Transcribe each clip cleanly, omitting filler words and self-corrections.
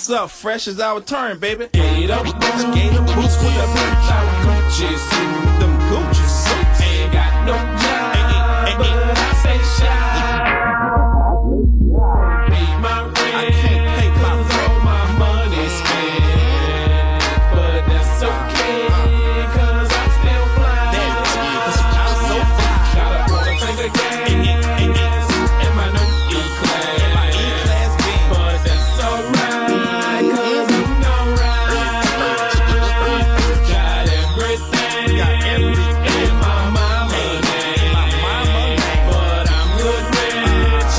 What's up? Fresh is our turn, baby. Gator boots with the bitch out Gucci suit. Them Gucci suits. Ain't got no job, but I stay shy. Pay my rent, I can't pay my rent. All my money spent, but that's okay, cause I'm still fly. I'm so fly. Gotta wanna take the gas, and my new E-class, but that's alright, cause I'm alright. Got everything, and my mama name, but I'm good rich.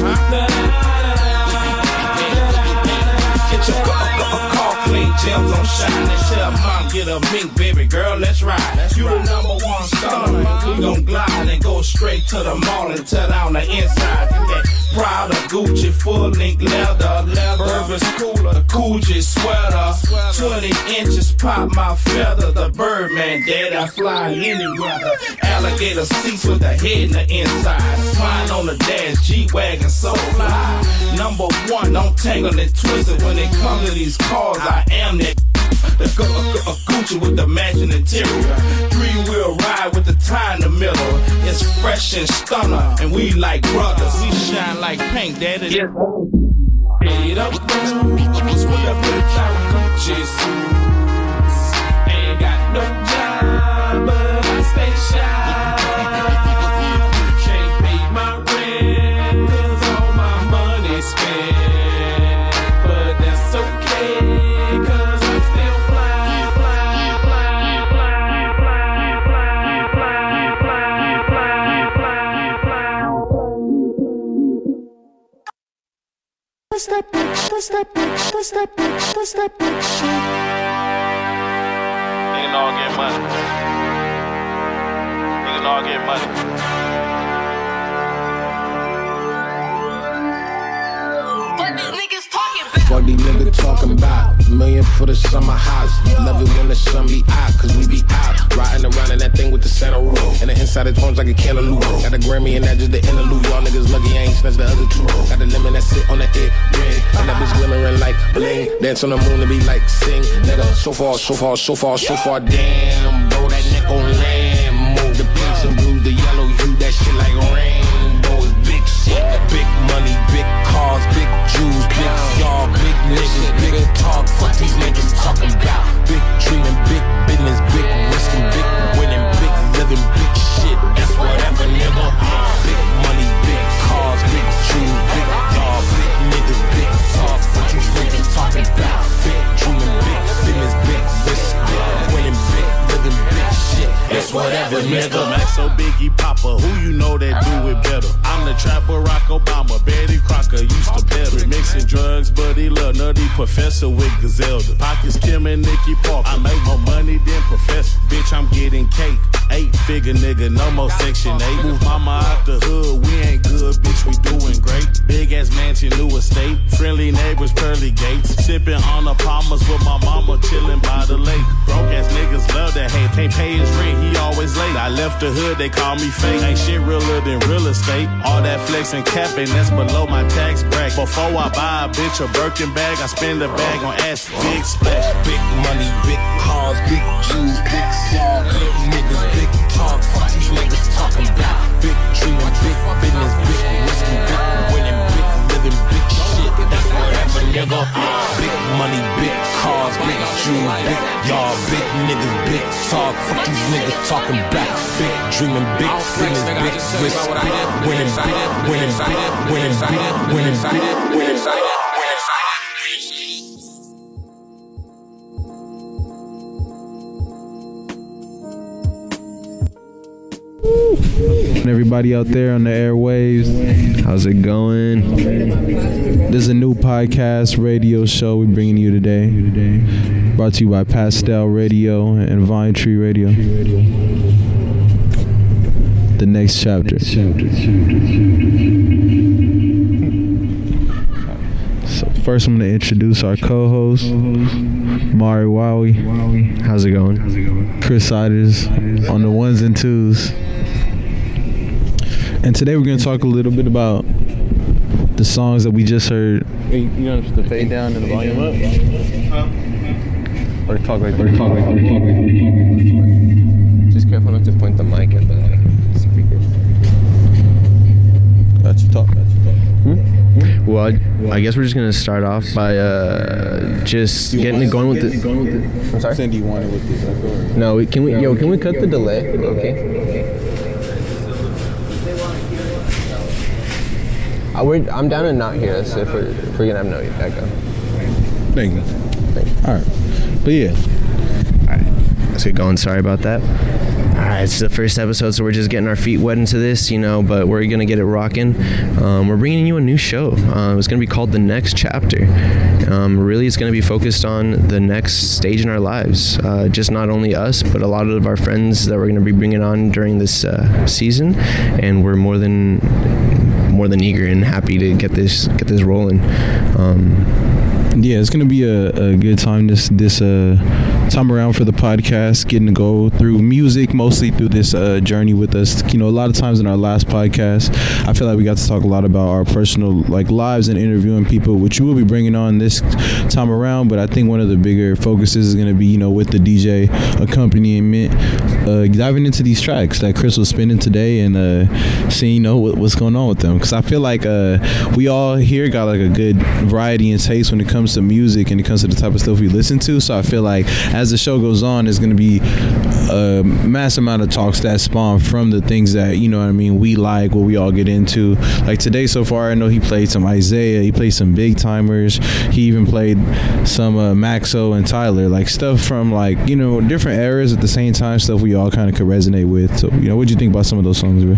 Get your car clean, gems on shine, and tell mom get a mink, baby girl, let's ride. You the #1 star, we gon' glide and go straight to the mall and tear down the inside. That Prada, Gucci, full link leather, Burberry's cooler, Gucci sweater, 20 inches pop my feather. The Birdman, dead, I fly any weather. Alligator seats with the head in the inside. Flying on the dash, G-Wagon, so fly. #1, don't tangle and twist it. When it comes to these cars, I am that. The Gucci with the matching interior. 3-wheel ride with the tie in the middle. It's fresh and stunner, and we like brothers. We shine like paint, daddy. Yeah. Paid up boots with a bitch out Gucci suits. Ain't got no job, but I stay shy. Can't pay my rent, cause all my money spent, but that's okay, cause I'm still That's that bitch, that's that bitch, that's that bitch, that's that bitch shit. Niggas all get money. Niggas all get money. What these niggas talking about? What these niggas talking about? $1 million for the summer house. Love it when the sun be out, cause we be out. Riding around in that thing with the center room. And the inside it horns like a cantaloupe. Got a Grammy and that just the interlude. Y'all niggas lucky I ain't snatched the other two. Got the lemon that sit on the ear ring. And that bitch glimmering like bling. Dance on the moon and be like sing. Nigga, so far, so far, so far, so far. Damn, bro, that neck on land. Move the pinks and blues, the yellow hue. That shit like rainbows. Big shit, big money, big cars, big Jews, big y'all, big niggas, big talk. Fuck these niggas talking about. Big dreaming, big business, big risking, big winning, big living, big shit. That's whatever, nigga. Big money, big cars, big Jews, big y'all, big niggas, big talk. Fuck these niggas talking about. Big dreaming, big business, big risk, big winning, big living, big shit. That's whatever, nigga. Mr. Maxo, Biggie, Papa, who you know that do it better? I'm the trap Barack Obama, Betty Crocker used to peddle. Mixing drugs, but he love nutty professor with Gazelda. Pockets Kim and Nicky Parker. I make more money than professor. Bitch, I'm getting cake. 8-figure nigga, no more section 8. Move mama out the hood, we ain't good, bitch, we doing great. Big ass mansion, new estate. Friendly neighbors, pearly gates. Sipping on the Palmers with my mama, chilling by the lake. Broke ass niggas love that hate. Can't pay his rent, he always late. I left the hood, they call me fake. Ain't shit realer than real estate. All that flex and capping, that's below my tax bracket. Before I buy a bitch a Birkin bag, I spend a bag on ass. Big splash, big money, big cars, big Jews, big y'all, big niggas, big talk. Fuck these niggas talking about. Big dreaming, big business, big risking, big winning, big living, big shit. That's whatever, nigga. Big money, big cars, big Jews, big y'all, big niggas, big talk. Fuck these niggas talking about. Big dreaming, big business, big risk, big winning, big winning, big winning, big winning, big winning, big. Everybody out there on the airwaves, how's it going? This is a new podcast radio show we're bringing you today. Brought to you by Pastel Radio and Vine Tree Radio. The next chapter. So first I'm going to introduce our co-host, Mauriwowi. How's it going? Chris Siders on the ones and twos. And today we're going to talk a little bit about the songs that we just heard. You want us to fade down and the volume up? Or talk like this? Just careful not to point the mic at the speaker. Got you talk. Well, I guess we're just gonna start off by just getting it going with it. I'm sorry. Cindy wanted with this. No, can we cut the delay? Okay. I'm down to not hear us if we're gonna have no echo. Thank you. All right, but yeah. All right, let's get going. Sorry about that. All right, it's the first episode, so we're just getting our feet wet into this, but we're going to get it rocking. We're bringing you a new show. It's going to be called The Next Chapter. Really, it's going to be focused on the next stage in our lives. Just not only us, but a lot of our friends that we're going to be bringing on during this season. And we're more than eager and happy to get this rolling. Yeah, it's gonna be a good time this time around for the podcast, getting to go through music, mostly through this journey with us. A lot of times in our last podcast, I feel like we got to talk a lot about our personal lives and interviewing people, which we will be bringing on this time around. But I think one of the bigger focuses is going to be, with the DJ accompaniment, diving into these tracks that Chris was spinning today and seeing, what's going on with them. Because I feel like we all here got a good variety and taste when it comes to music and it comes to the type of stuff we listen to. So I feel like as the show goes on, there's going to be a mass amount of talks that spawn from the things that, we like, what we all get into. Like today so far, I know he played some Isaiah, he played some big timers, he even played some Maxo and Tyler, stuff from different eras at the same time, stuff we all kind of could resonate with. So, what'd you think about some of those songs, bro?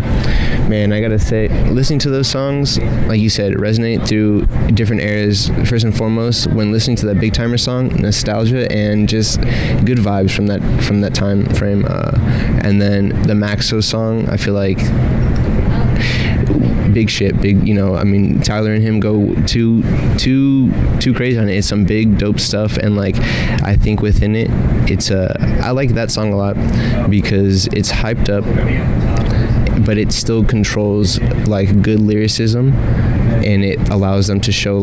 Man, I gotta say, listening to those songs, like you said, resonate through different eras. First and foremost, when listening to that big timer song, nostalgia and just good vibes from that time frame. And then the Maxo song, I feel like big shit, Tyler and him go too crazy on it. It's some big dope stuff, and I think within it, I like that song a lot because it's hyped up, but it still controls good lyricism, and it allows them to show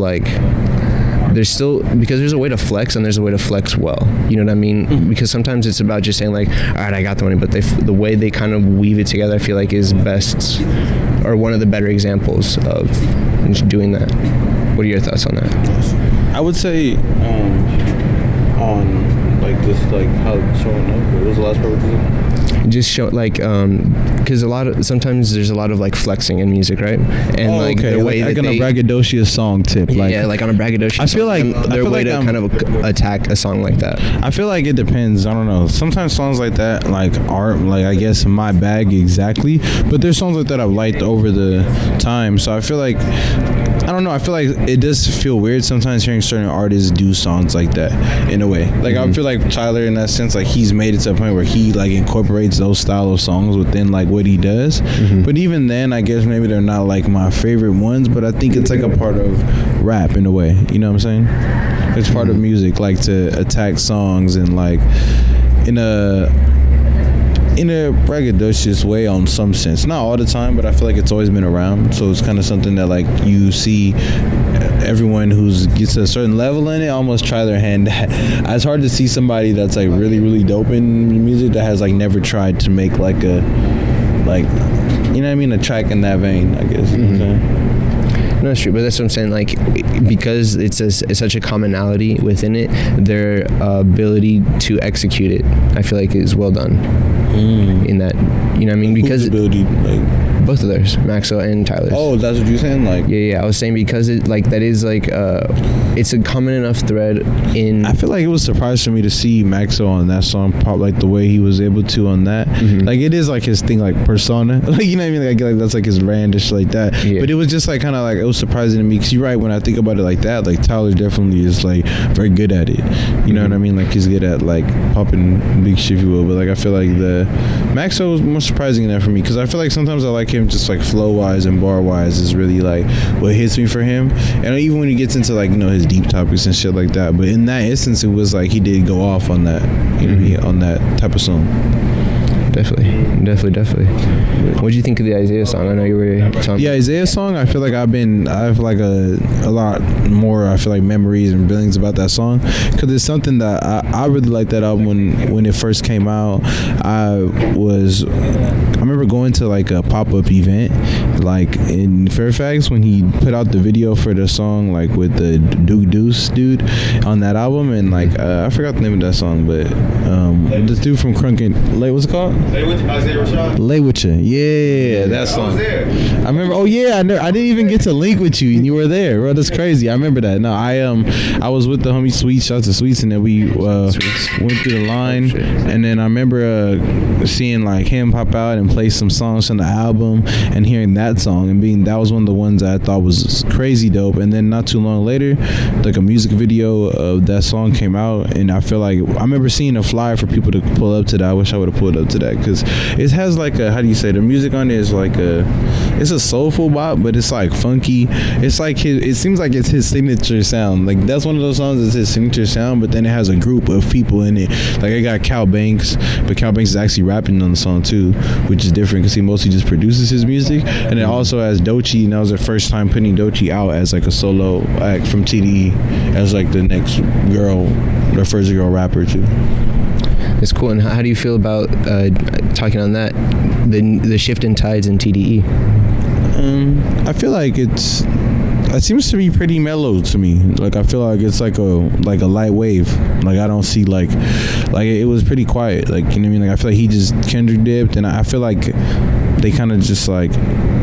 there's still, because there's a way to flex and there's a way to flex well, you know what I mean? Mm-hmm. Because sometimes it's about just saying all right, I got the money, but the way they kind of weave it together, I feel like is best, or one of the better examples of doing that. What are your thoughts on that? I would say on how it's showing up. What was the last part you did? Just show because sometimes there's a lot of flexing in music, right? And the way that on a braggadocious song tip, on a braggadocious. I feel like their way to kind of attack a song like that. I feel like it depends. I don't know. Sometimes songs like that aren't I guess my bag exactly, but there's songs like that I've liked over the time. So I feel like, I don't know, I feel like it does feel weird sometimes hearing certain artists do songs like that in a way. Mm-hmm. I feel like Tyler, in that sense, he's made it to a point where he incorporates those style of songs within what he does. Mm-hmm. But even then, I guess maybe they're not my favorite ones, but I think it's a part of rap in a way. You know what I'm saying? It's part of music, to attack songs and in a braggadocious way on some sense. Not all the time, but I feel like it's always been around. So it's kind of something that you see everyone who's gets to a certain level in it almost try their hand at. It's hard to see somebody that's really, really dope in music that has never tried to make a a track in that vein, I guess. You know what I'm saying? No, that's true, but that's what I'm saying. Because it's such a commonality within it, their ability to execute it, I feel like, is well done. In that, because whose ability, both of theirs, Maxo and Tyler's. Oh, that's what you're saying, Yeah. I was saying because it that is it's a common enough thread in. I feel like it was a surprise for me to see Maxo on that song, probably the way he was able to on that. Mm-hmm. It is his thing, persona. You know what I mean? That's his brandish that. Yeah. But it was just kind of it was surprising to me because you're right, when I think about it like that, Tyler definitely is very good at it. You know what I mean? He's good at popping big shit, if you will. But I feel like the Maxo was more surprising than that for me because I feel like sometimes I like him just flow wise and bar wise is really what hits me for him. And even when he gets into his deep topics and shit like that, but in that instance it was he did go off on that, on that type of song. Definitely. What did you think of the Isaiah song? I know you were talking. Yeah, Isaiah song. I feel like I have like a lot more. I feel like memories and feelings about that song because it's something that I really liked that album when it first came out. I remember going to like a pop-up event like in Fairfax when he put out the video for the song like with the Duke Deuce dude on that album, and like I forgot the name of that song, but this dude from Crunkin' what's it called? Lay with you. Yeah, that song. I was there. I remember. Oh yeah, I didn't even get to link with you, and you were there, bro. That's crazy. I remember that. No, I was with the homie Sweets. Shout out to Sweets, and then we went through the line, and then I remember seeing like him pop out and play some songs from the album, and hearing that song and that was one of the ones that I thought was crazy dope. And then not too long later, like a music video of that song came out, and I feel like I remember seeing a flyer for people to pull up to that. I wish I would have pulled up to that because it has like a, how do you say, the music on it is like it's a soulful bop, but it's like funky. It's like it seems like it's his signature sound. Like that's one of those songs that's his signature sound, but then it has a group of people in it. Like I got Cal Banks, but Cal Banks is actually rapping on the song too, which is different because he mostly just produces his music. And it also has Doechii, and that was the first time putting Doechii out as like a solo act from TDE as like the next girl, the first girl rapper too. It's cool. And how do you feel about talking on that, the shift in tides in TDE? I feel like it seems to be pretty mellow to me. Like I feel like it's like a light wave. Like I don't see like it was pretty quiet. Like, you know what I mean? Like I feel like he just Kendrick dipped, and I feel like they kind of just like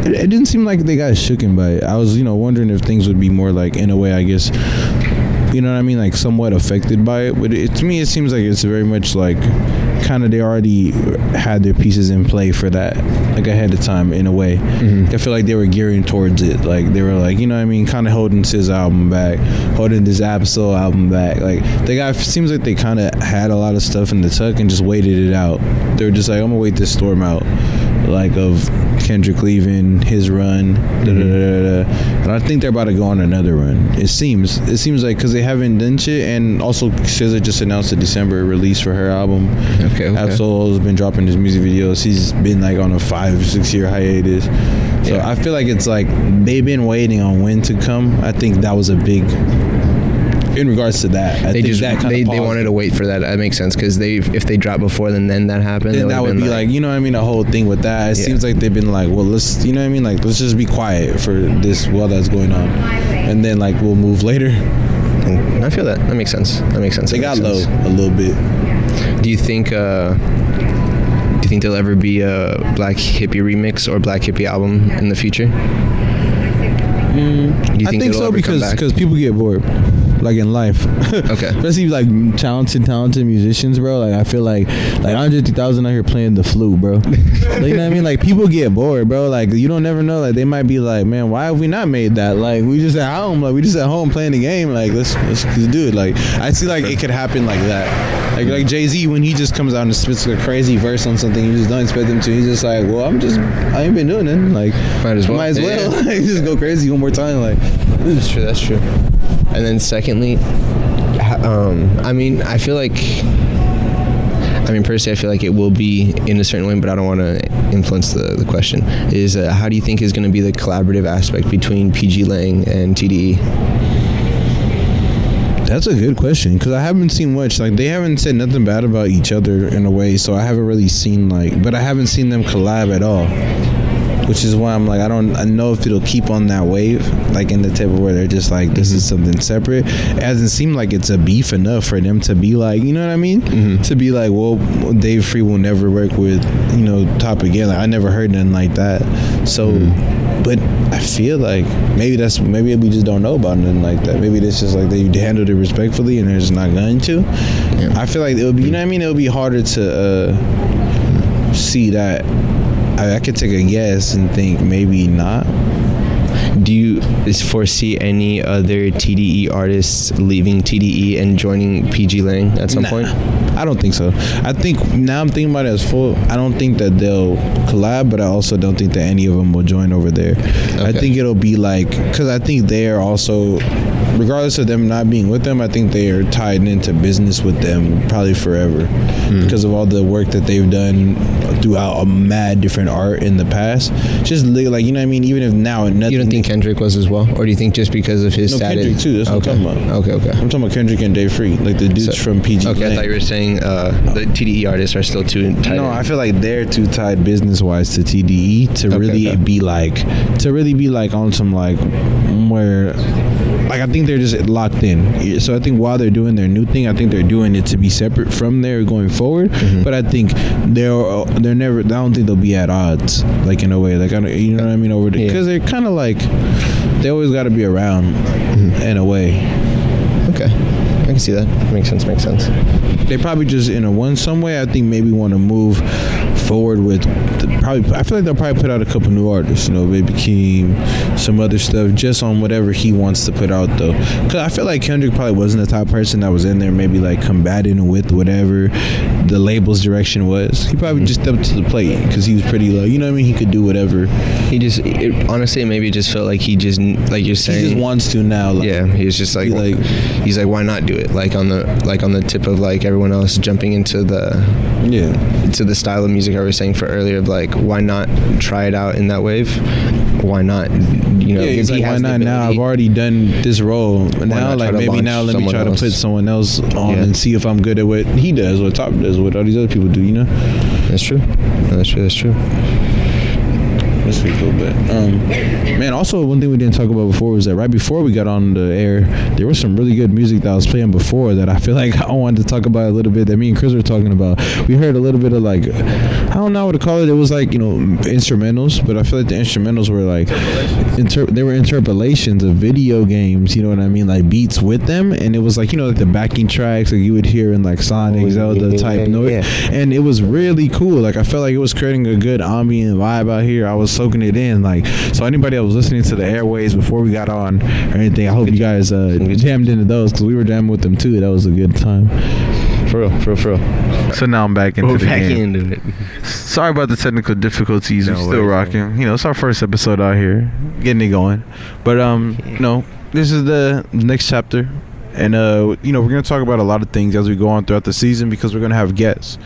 it didn't seem like they got shooken by it. I was wondering if things would be more like, in a way, I guess, you know what I mean, like somewhat affected by it. But to me it seems like it's very much like kind of they already had their pieces in play for that, like ahead of time in a way. I feel like they were gearing towards it. Like they were like, you know what I mean, kind of holding Sis album back, holding this Absol album back. Like seems like they kind of had a lot of stuff in the tuck and just waited it out. They were just like, I'm gonna wait this storm out, like of Kendrick leaving, his run, and I think they're about to go on another run. It seems like, because they haven't done shit, and also SZA just announced a December release for her album. Okay. Absol's been dropping his music videos. He's been like on a 5-6 year hiatus. So I feel like it's like they've been waiting on when to come. I think that was a big. In regards to that, they wanted to wait for that. That makes sense, because if they drop before then that happened, then that would be like, you know what I mean, a whole thing with that. It seems like they've been like, well, let's, you know what I mean, like let's just be quiet for this while that's going on, and then like we'll move later. I feel that makes sense. They got low a little bit. Do you think there'll ever be a Black Hippie remix or Black Hippie album in the future? I think so, because people get bored. Like in life, okay. Especially like talented musicians, bro. Like I feel like Andre 3000 out here playing the flute, bro. Like, you know what I mean? Like people get bored, bro. Like you don't never know. Like they might be like, man, why have we not made that? Like we just at home. Like we just at home playing the game. Like let's do it. Like I see like it could happen like that. Like Jay-Z, when he just comes out and spits a crazy verse on something you just don't expect him to. He's just like, well, I ain't been doing it. Like might as well. Yeah. Like just go crazy one more time. Like that's true. And then secondly, I mean, personally, I feel like it will be in a certain way, but I don't want to influence the question. Is how do you think is going to be the collaborative aspect between PG Lang and TDE? That's a good question, because I haven't seen much. Like they haven't said nothing bad about each other in a way, so I haven't really seen but I haven't seen them collab at all. Which is why I'm like, I know if it'll keep on that wave, like in the type of where they're just like, this is something separate. It hasn't seemed like it's a beef enough for them to be like, you know what I mean? To be like, well, Dave Free will never work with, Top again. Like I never heard nothing like that. So, but I feel like maybe we just don't know about nothing like that. Maybe it's just like they handled it respectfully and they're just not going to. Yeah. I feel like it would be, you know what I mean? It would be harder to see that. I could take a guess and think maybe not. Do you foresee any other TDE artists leaving TDE and joining PG Lang at some point? I don't think so. I think now I'm thinking about it as full. I don't think that they'll collab, but I also don't think that any of them will join over there. Okay. I think it'll be like, because I think they are also, regardless of them not being with them, I think they are tied into business with them probably forever because of all the work that they've done threw out a mad different art in the past. Just like, you know what I mean? Even if now nothing. You don't think Kendrick was as well? Or do you think just because of his status? Kendrick too, that's what I'm talking about. Okay. I'm talking about Kendrick and Dave Free, like the dudes from PG. Okay, I thought you were saying the TDE artists are still too tied. No, I feel like they're too tied business-wise to TDE to really be like on some like where, like, I think they're just locked in. So I think while they're doing their new thing, I think they're doing it to be separate from there going forward. But I think they're never. I don't think they'll be at odds, like, in a way, like, you know what I mean, over there, because they're kind of like they always got to be around in a way. Okay, I can see that. Makes sense. They probably just in some way I think maybe want to move forward with I feel like they'll probably put out a couple new artists, you know, Baby Keem, some other stuff, just on whatever he wants to put out, though. Because I feel like Kendrick probably wasn't the type of person that was in there maybe like combating with whatever the label's direction was. He probably just stepped to the plate because he was pretty low, you know what I mean? He could do whatever. Honestly, maybe it just felt like he just, like you're saying, he just wants to now. Like, yeah, he was just like he's like, why not do it? Like on the tip of like everyone else jumping into the style of music I was saying for earlier, of like, why not try it out in that wave? Why not? You know, he's like, why not now? I've already done this role. Now, like, maybe now let me try to put someone else on and see if I'm good at what he does, what Top does, what all these other people do, you know? That's true. That's true. That's pretty cool. But man, also one thing we didn't talk about before was that right before we got on the air, there was some really good music that I was playing before that I feel like I wanted to talk about a little bit, that me and Chris were talking about. We heard a little bit of, like, I don't know what to call it. It was like, you know, instrumentals, but I feel like the instrumentals were like they were interpolations of video games, you know what I mean, like beats with them, and it was like, you know, like the backing tracks like you would hear in like Sonic, Zelda type noise, and it was really cool. Like, I felt like it was creating a good ambient vibe out here. I was soaking it in, like, so anybody that was listening to the airways before we got on or anything, I hope you guys jammed into those, because we were jamming with them too. That was a good time. For real. So now I'm back into the game. Into it. Sorry about the technical difficulties. We're still rocking. You know, it's our first episode out here, getting it going. But you know, this is the next chapter. And, you know, we're going to talk about a lot of things as we go on throughout the season, because we're going to have guests.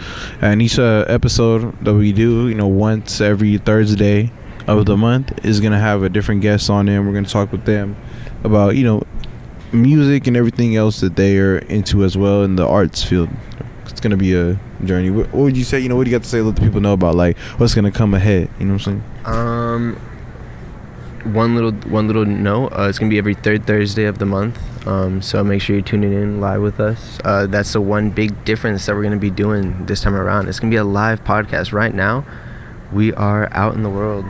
And each episode that we do, you know, once every Thursday of the month is going to have a different guest on there. And we're going to talk with them about, you know, music and everything else that they are into as well in the arts field. It's going to be a journey. What would you say, you know, what do you got to say, let the people know about, like, what's going to come ahead? You know what I'm saying? One little note, it's gonna be every third Thursday of the month, so make sure you're tuning in live with us. That's the one big difference that we're gonna be doing this time around. It's gonna be a live podcast. Right now we are out in the world,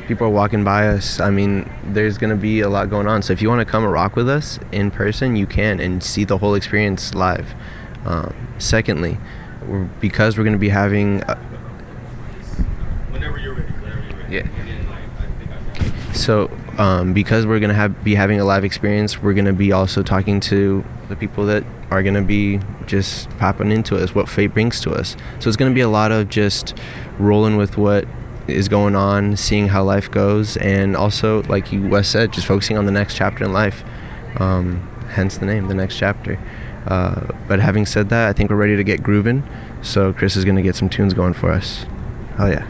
people are walking by us. I mean, there's gonna be a lot going on, so if you want to come and rock with us in person, you can, and see the whole experience live. Secondly, because we're gonna be having Whenever you're ready. yeah. So, because we're going to be having a live experience, we're going to be also talking to the people that are going to be just popping into us, what fate brings to us. So it's going to be a lot of just rolling with what is going on, seeing how life goes, and also, like you Wes said, just focusing on the next chapter in life. Hence the name, The Next Chapter. But having said that, I think we're ready to get grooving. So Chris is going to get some tunes going for us. Hell yeah.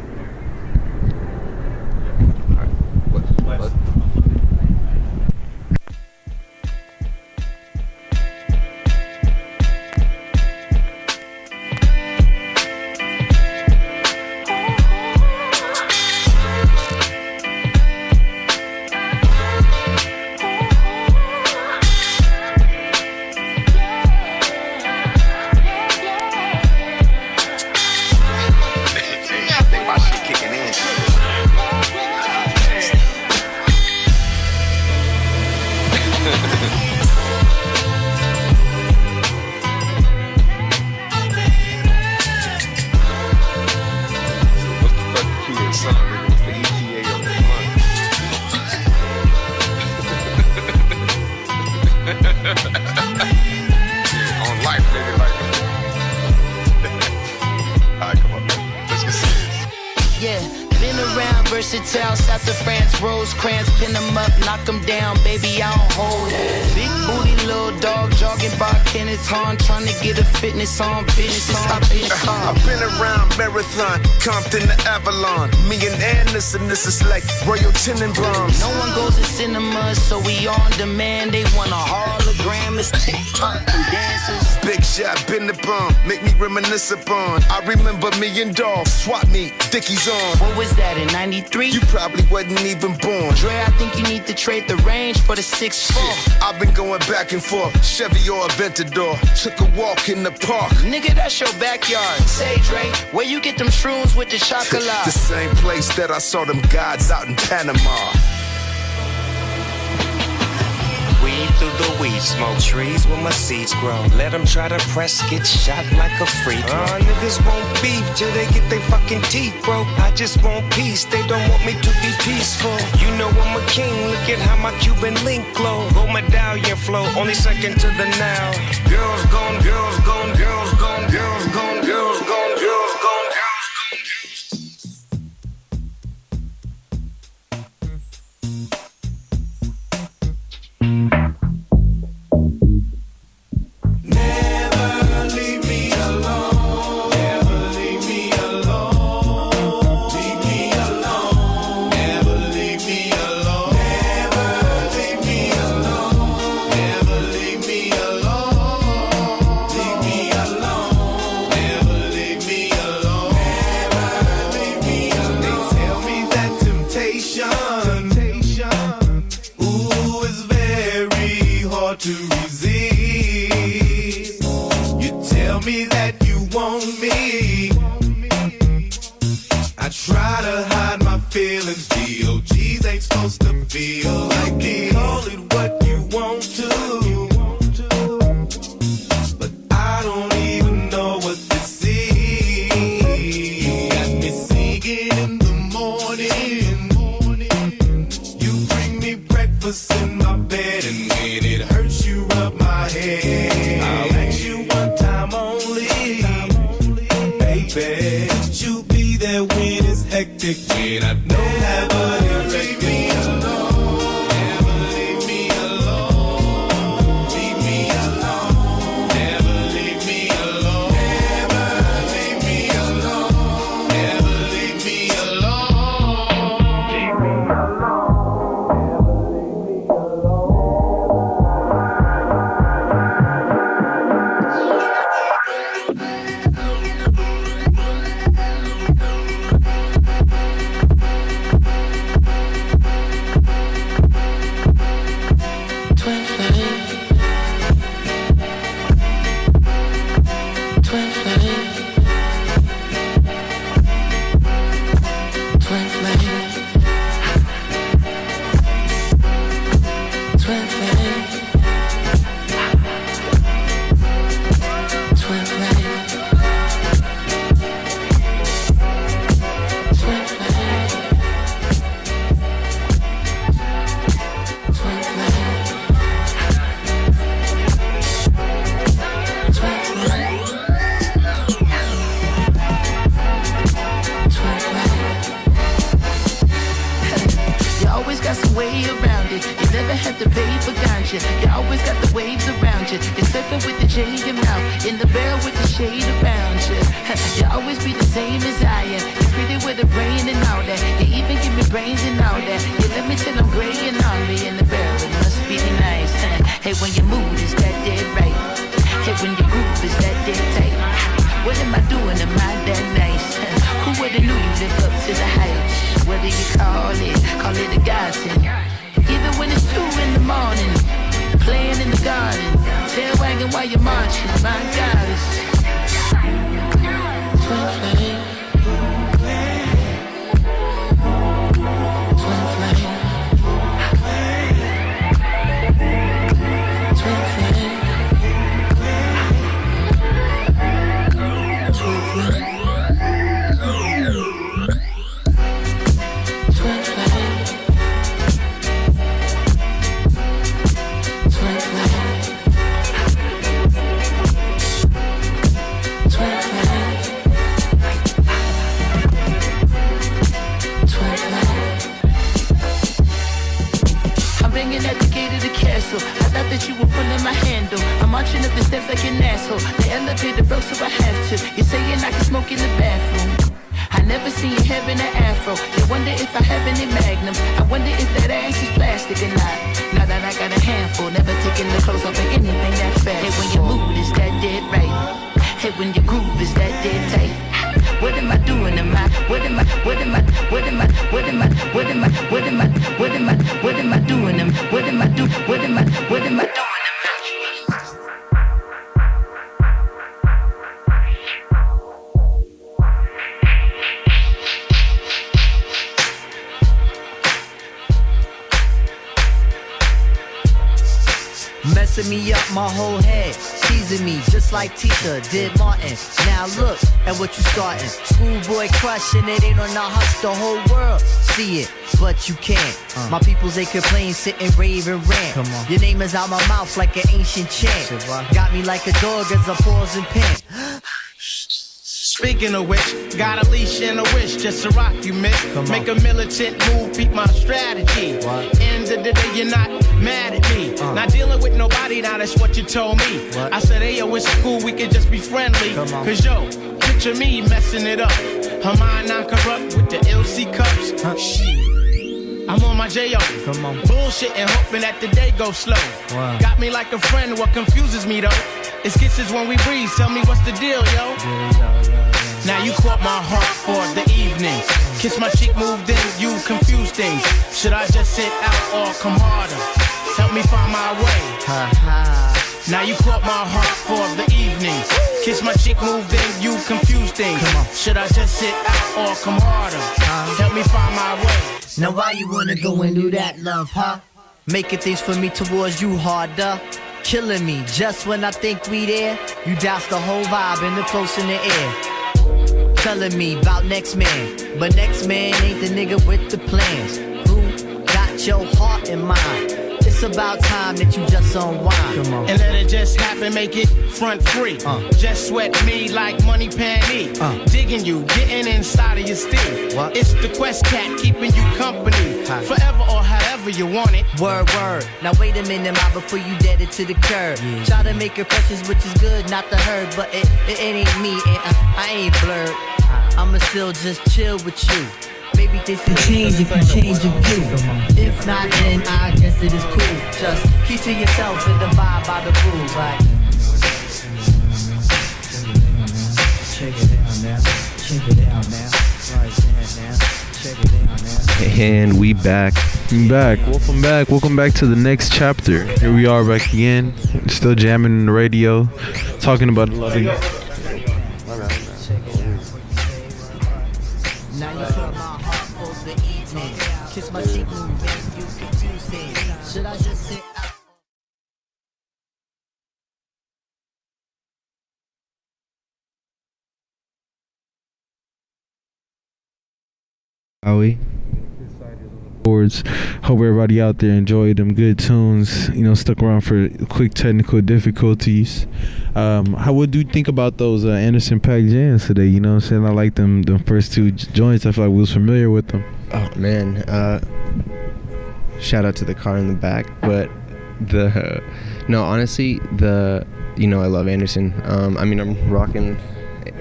versatile, south of France, Rosecrans, pin them up, knock them down, baby, I don't hold it. Big booty, little dog, jogging by Kenneth Hahn, trying to get a fitness on business. Hop in the car. I've been around Marathon, Compton to Avalon. Me and Anderson, this is like Royal Tenenbaums. No one goes to cinema, so we on demand. They want a hologram, it's TikTok and dances. Big shot, been the bomb, make me reminisce upon. I remember me and Dolph, swap meet, Dickies on. What was that, in 93? You probably wasn't even born. Dre, I think you need to trade the range for the 6'4". I've been going back and forth, Chevy or Aventador. Took a walk in the park. Nigga, that's your backyard. Say, Dre, where you get them shrooms with the chocolate? The same place that I saw them gods out in Panama. Weed through the weed smoke, trees where my seeds grow. Let them try to press, get shot like a free throw. Niggas won't beef till they get their fucking teeth broke. I just want peace, they don't want me to be peaceful. You know I'm a king, look at how my Cuban link glow. Gold medallion flow, only second to the now. Girls gone, girls gone, girls gone, girls gone, girls gone, girls gone. To resist, you tell me that you want me. I try to hide my feelings. DOGs ain't supposed to feel like this. Call it what you want to, but I don't even know what this is. Got me singing in the morning. You bring me breakfast in my bed, and when it hurts you rub my head. I'll ask you one time only, baby, could you be there when it's hectic, when I don't have a direction? Leave me alone, never leave me alone. Leave me alone, never leave me alone. Never leave me alone, never leave me alone. Leave me alone. Pastel. I thought that you were pulling my handle. I'm marching up the steps like an asshole. The elevator broke, so I have to. You're saying I can smoke in the bathroom. I never seen you having an afro. They wonder if I have any magnums. I wonder if that ass is plastic or not. Now that I got a handful, never taking the clothes off of anything that fast. Hey, when your mood is that dead right. Hey, when your groove is that dead tight. What am I doing? What am I doing? What am I doing? What am I doing? Messing me up my whole head, teasing me just like Tita did Martin. Now look at what you starting. Schoolboy crushing it ain't on the hush. The whole world see it, but you can't. My peoples they complain, sit and rave and rant. Your name is out my mouth like an ancient chant. Got me like a dog as I pause and pant. Speaking of which, got a leash and a wish just to rock you, miss. Make a militant move, peep my strategy. End of the day, you're not mad at me. Not dealing with nobody, now that's what you told me. I said, hey, yo, it's cool, we can just be friendly. Cause yo, picture me messing it up. Her mind non-corrupt with the LC cups. Shit. I'm on my J.O. Bullshitting, hoping that the day goes slow. Got me like a friend, what confuses me though? It's kisses when we breathe, tell me what's the deal, yo? Now you caught my heart for the evening. Kiss my cheek, move then you confuse things. Should I just sit out or come harder? Help me find my way. Now you caught my heart for the evening. Kiss my cheek, move then you confuse things. Should I just sit out or come harder? Help me find my way. Now why you wanna go and do that, love, huh? Making things for me towards you harder. Killing me just when I think we there. You douse the whole vibe and the floats in the air. Telling me about next man, but next man ain't the nigga with the plans. Who got your heart in mind? It's about time that you just unwind. And let it just happen, make it front free. Just sweat me like money panty. Digging you, getting inside of your steel. It's the Quest Cat keeping you company. Forever or however you want it. Word. Now wait a minute, ma, before you dead it to the curb. Try to make impressions, which is good, not the herd. But it ain't me, and I ain't blurred. I'ma still just chill with you. Maybe things can change if you change your view. If not, then I guess it is cool. Just keep to yourself and abide by the rules. Like, check it out now. Check it out now. Right there now. Check it out now. And we back. Welcome back to the next chapter. Here we are back again, still jamming in the radio, talking about loving. Kiss my cheek, move and you confuse things. Should I just sit out? Howie. Boards. Hope everybody out there enjoyed them good tunes. You know, stuck around for quick technical difficulties. What do you think about those Anderson .Paak jams today? You know what I'm saying? I like them first two joints. I feel like we was familiar with them. Oh man, shout out to the car in the back. But honestly, I love Anderson. I mean, I'm rocking,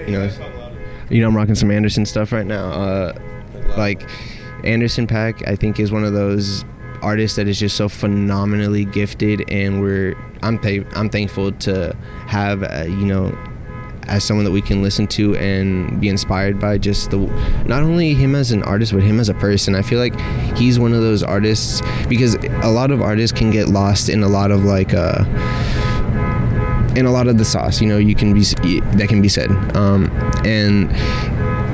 I'm rocking some Anderson stuff right now. Like Anderson .Paak, I think, is one of those artists that is just so phenomenally gifted, and I'm thankful to have as someone that we can listen to and be inspired by, just not only him as an artist but him as a person. I feel like he's one of those artists, because a lot of artists can get lost in a lot of in a lot of the sauce, that can be said, and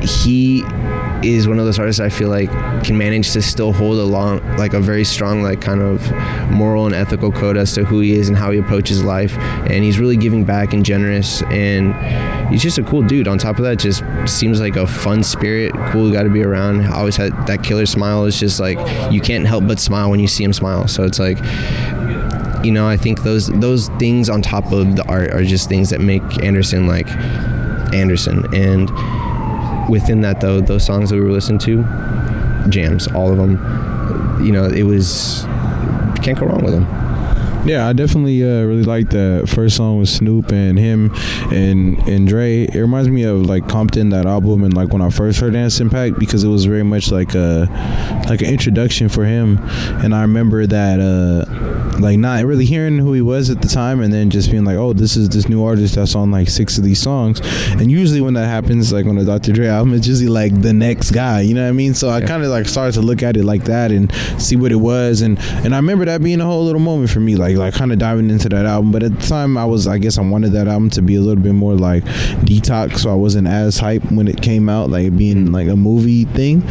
he is one of those artists I feel like can manage to still hold a very strong kind of moral and ethical code as to who he is and how he approaches life, and he's really giving back and generous, and he's just a cool dude. On top of that, just seems like a fun spirit, cool guy to be around. Always had that killer smile. It's just like you can't help but smile when you see him smile. So it's like, I think those things on top of the art are just things that make Anderson like Anderson. And within that, though, those songs that we were listening to, jams, all of them. It was, can't go wrong with them. Yeah, I definitely really like the first song with Snoop and him and Dre. It reminds me of like Compton, that album, and like when I first heard Anderson .Paak, because it was very much like an introduction for him. And I remember that like not really hearing who he was at the time, and then just being like, oh, this is this new artist that's on like 6 of these songs. And usually when that happens, like on the Dr. Dre album, it's usually like the next guy, you know what I mean? So I kind of like started to look at it like that and see what it was, and I remember that being a whole little moment for me, like kind of diving into that album. But at the time I wanted that album to be a little bit more like detox, so I wasn't as hyped when it came out, like being like a movie thing.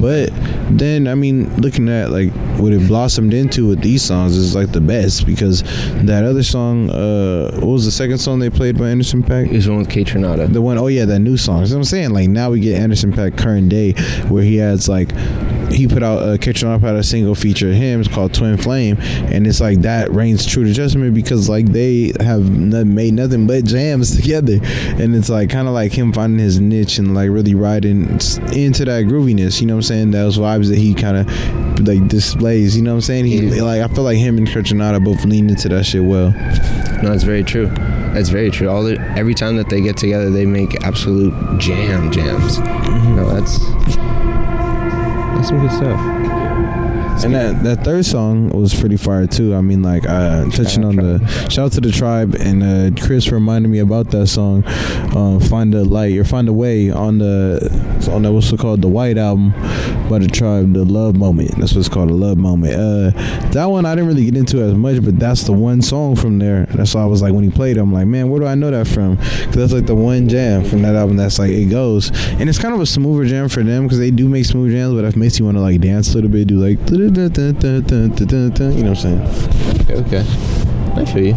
But then, I mean, looking at like what it blossomed into with these songs is like the best, because that other song, what was the second song they played by Anderson .Paak? It was one with K Tronada. The one, oh yeah, that new song. So I'm saying, like, now we get Anderson .Paak current day, where he has like, he put out K Tronada put out a single feature of him, it's called Twin Flame, and it's like that reigns true to Judgment, because like they have made nothing but jams together, and it's like kind of like him finding his niche and like really riding into that grooviness, you know what I'm saying, those vibes that he kind of like displays, you know what I'm saying. He like, I feel like him and K Tronada both lean into that shit well. No, that's very true. That's very true. Every time that they get together, they make absolute jams. No, that's some good stuff. And that third song was pretty fire too. I mean, like touching on the shout out to the Tribe, and Chris reminded me about that song, "Find a Light" or "Find a Way" on the what's it called, the White album by the Tribe, the Love Moment. That's what it's called, the Love Moment. That one I didn't really get into as much, but that's the one song from there. That's why I was like, when he played it, I'm like, man, where do I know that from? Because that's like the one jam from that album that's like, it goes, and it's kind of a smoother jam for them, because they do make smooth jams, but it makes you want to like dance a little bit, do like. You know what I'm saying? Okay. I feel you.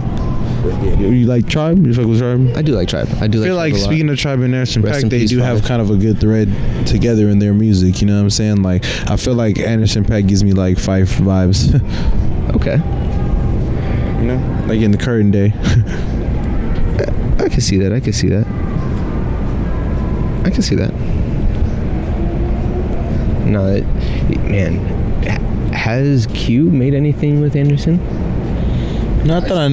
You like Tribe? You fuck with Tribe? I do like Tribe. I feel like speaking of Tribe and Anderson Rest .Paak, in they peace, do have father. kind of a good thread together in their music. You know what I'm saying? Like, I feel like Anderson .Paak gives me like Fife vibes. Okay. You know, like in the current day. I can see that. No, man. Has Q made anything with Anderson? Not that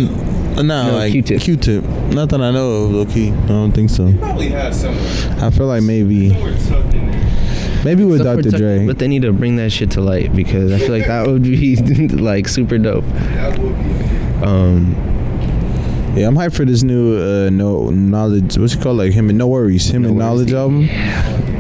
no, like Q-Tip. Not that I know of, low key. I don't think so. Probably had some. I feel like maybe with Dr. Dre. But they need to bring that shit to light, because I feel like that would be like super dope. That would be. Yeah, I'm hyped for this new No Knowledge. What's it called? Like him and No Worries. Him and Knowledge album.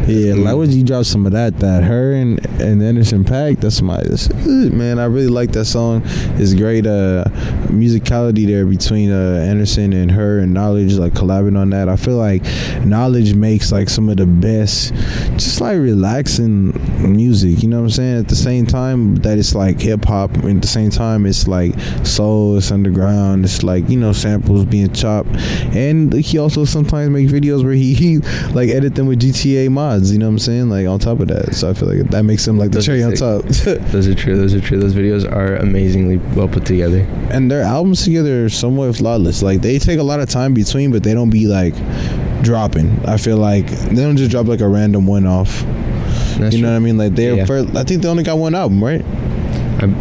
Yeah, like would you drop some of that her and Anderson .Paak? That's man. I really like that song. It's great musicality there between Anderson and her and Knowledge, like collabing on that. I feel like Knowledge makes like some of the best, just like relaxing music. You know what I'm saying? At the same time that it's like hip hop, and at the same time it's like soul, it's underground, it's like, you know, samples being chopped, and he also sometimes makes videos where he like edit them with GTA mods. You know what I'm saying? Like on top of that, so I feel like that makes him like the cherry on top. Those are true. Those videos are amazingly well put together, and their albums together are somewhat flawless. Like they take a lot of time between, but they don't be like dropping. I feel like they don't just drop like a random one off. You know what I mean? Like they're first, I think they only got one album, right?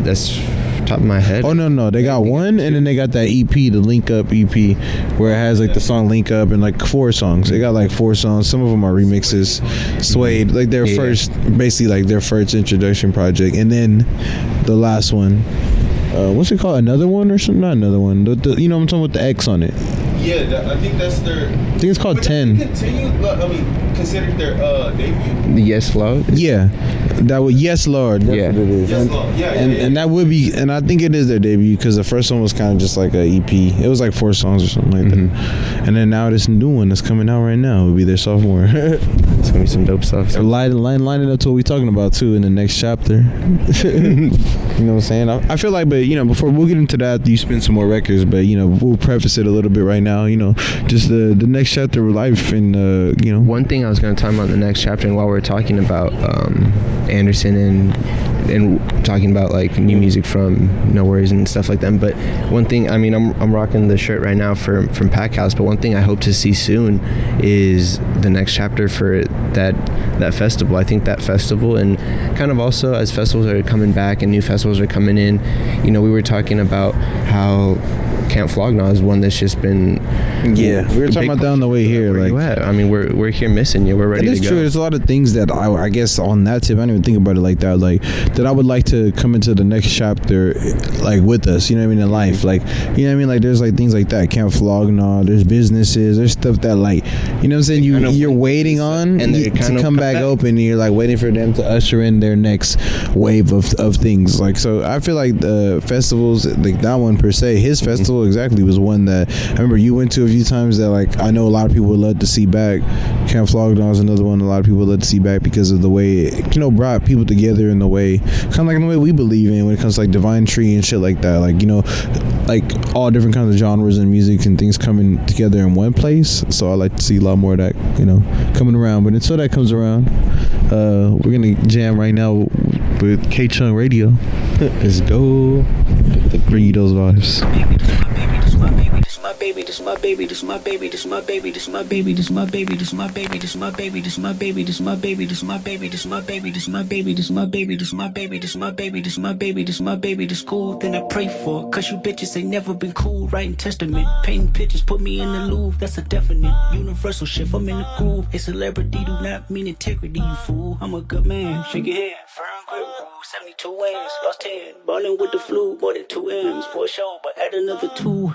That's top of my head. Oh no, they got one, and then they got that EP, the Link Up EP, where it has like the song Link Up and like 4 songs. They got like 4 songs. Some of them are remixes. Suede, like their first, basically like their first introduction project, and then the last one. What's it called? Another one or something? Not another one. You know what I'm talking about, with the X on it. Yeah, I think that's their. I think it's called 10. Considered their debut. The Yes Lord. Yeah, that would Yes Lord. That's what it is. Yes Lord. Yeah, and that would be, and I think it is their debut, because the first one was kind of just like a EP. It was like 4 songs or something like that. And then now this new one that's coming out right now will be their sophomore. It's gonna be some dope stuff. So lining up to what we're talking about too in the next chapter. You know what I'm saying? I feel like, but you know, before we'll get into that, you spin some more records, but you know, we'll preface it a little bit right now. You know, just the next chapter of life, and you know. One thing I was going to talk about in the next chapter, and while we're talking about Anderson and and talking about like new music from No Worries and stuff like that. But one thing, I mean, I'm rocking the shirt right now from Pack House, but one thing I hope to see soon is the next chapter for that festival. I think that festival, and kind of also as festivals are coming back and new festivals are coming in, you know, we were talking about how Camp Flog Gnaw is one that's just been we were talking about that on the way here. Like, I mean, we're here missing you. We're ready to go. It's true. There's a lot of things that I guess on that tip, I didn't even think about it like that. Like that, I would like to come into the next chapter, like with us. You know what I mean? In life, like, you know what I mean? Like there's like things like that. Camp Flog Gnaw. There's businesses. There's stuff that, like, you know what I'm saying? You're waiting on and to come back open. And you're like waiting for them to usher in their next wave of things. Like, so I feel like the festivals, like that one per se, his festival exactly was one that I remember you went to a few times that, like, I know a lot of people would love to see back. Camp Flog Gnaw is another one a lot of people would love to see back because of the way it, you know, brought people together in the way, kind of like in the way we believe in when it comes to like Divine Tree and shit like that. Like, you know, like all different kinds of genres and music and things coming together in one place. So I like to see a lot more of that, you know, coming around. But until that comes around, we're gonna jam right now with K-Chung Radio. Let's go. Bring you those vibes. My baby, this my baby, this my baby, this my baby, this my baby, this my baby, this my baby, this my baby, this my baby, this my baby, this my baby, this my baby, this my baby, this my baby, this my baby, this my baby, this my baby, this my baby, this cool. Then I pray for, cause you bitches ain't never been cool. Writing testament, painting pictures, put me in the Louvre. That's a definite universal shift. I'm in the groove. A celebrity do not mean integrity, you fool. I'm a good man. Shake your head, firm grip rule. 72 wins, lost 10. Ballin' with the flu, more than 2 M's for a show, but add another 2.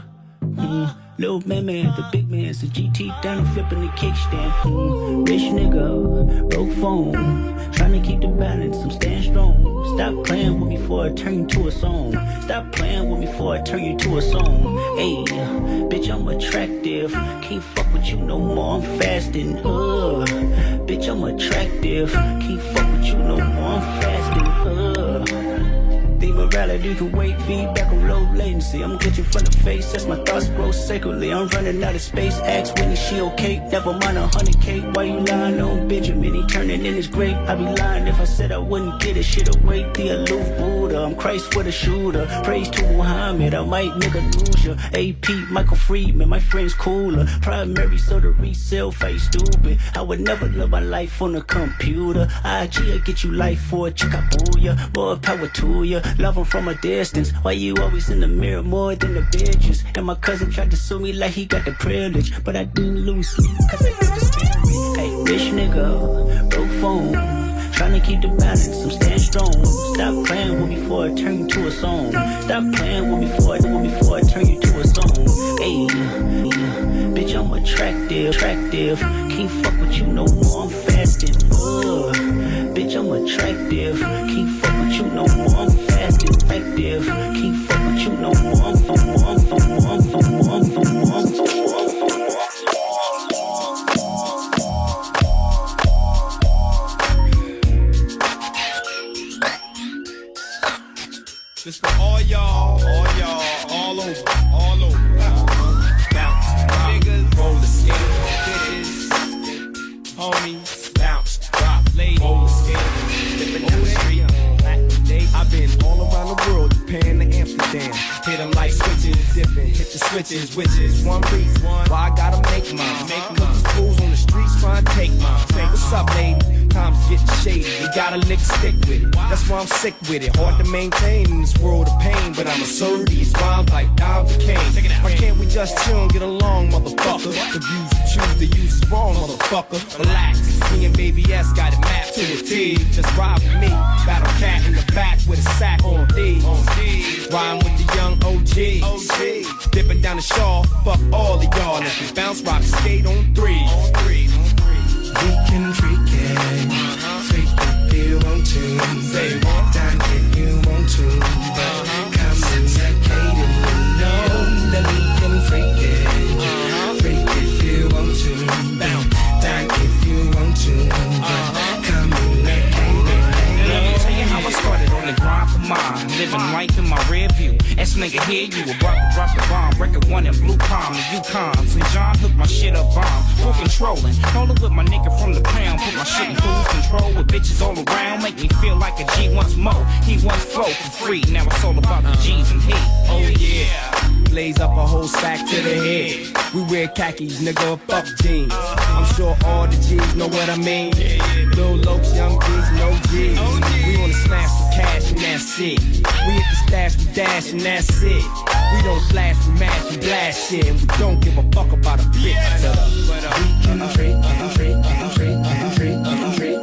Little man, the big man's the GT down and flipping the kickstand. Rich nigga, broke phone, trying to keep the balance, I'm staying strong. Stop playing with me before I turn you to a song. Stop playing with me before I turn you to a song. Hey, bitch, I'm attractive, can't fuck with you no more, I'm fasting. Bitch, I'm attractive, can't fuck with you no more, I'm fasting. Think morality can wait, feedback on low latency. I'm glitching from the face as my thoughts grow sacredly. I'm running out of space, ask Winnie, she okay? Never mind 100K, why you lying on Benjamin? He turning in his grave. I'd be lying if I said I wouldn't get it. Shit away, the aloof Buddha. I'm Christ with a shooter. Praise to Muhammad, I might nigga lose ya. AP, Michael Friedman, my friend's cooler. Primary, so the resale face stupid. I would never live my life on a computer. IG'll get you life for a chickabooya. More power to ya. Love him from a distance. Why you always in the mirror more than the bitches? And my cousin tried to sue me like he got the privilege, but I didn't lose sleep cause I did the spirit. Hey, rich nigga, broke phone, trying to keep the balance, I'm staying strong. Stop playing with me before I turn you to a song. Stop playing with me before I turn you to a song. Hey, bitch, I'm attractive, can't fuck with you no more, I'm fasting. Bitch, I'm attractive, can't fuck with you no more, I'm fasting. Active, can't fuck with you no more, I'm This for all y'all, all over. Bounce, niggas, roller skate, bitches, homies, bounce, drop, ladies, roller skate, dipping down the street. I've been all around the world, Japan to Amsterdam. Hit them like switches, dipping, hit the switches, which is one reason why I gotta make mine. Cause these fools on the streets trying to take mine. What's up, lady? Times getting shady, you gotta lick stick with it. That's why I'm sick with it. Hard to maintain in this world of pain, but I'ma serve these rhymes like dimes of cane. Why can't we just chill and get along, motherfucker? The views you choose to use is wrong, motherfucker. Relax, me and Baby S got it mapped to a T. Just ride with me, battle cat in the back with a sack on D. Rhyme with the young OG. Dipping down the shawl, fuck all of y'all. If we bounce, rock, skate on 3. We can freak it, freak if you want to, dine if you want to, come and secate it, know that we can freak it, if you want to, dine if you want to, come and secate it. Let me tell you how I started on the grind for mine, living life in my rear view. As nigga here, you a Drop the bomb, record one in Blue Palm, the Yukon. St. John hooked my shit up bomb. Full controlling. Rolling with my nigga from the pound. Put my shit in cruise control with bitches all around. Make me feel like a G once more. He once flow for free. Now it's all about the G's and he. Oh yeah. Blaze up a whole stack to the head. We wear khakis, nigga, fuck jeans. I'm sure all the G's know what I mean. Lil Lokes, young G's, no G's. We wanna smash for cash and that's it. We hit the stash, we dash and that's it. We don't flash, we mash and blast shit. And we don't give a fuck about a bitch. We can freak and freak and freak and freak and freak.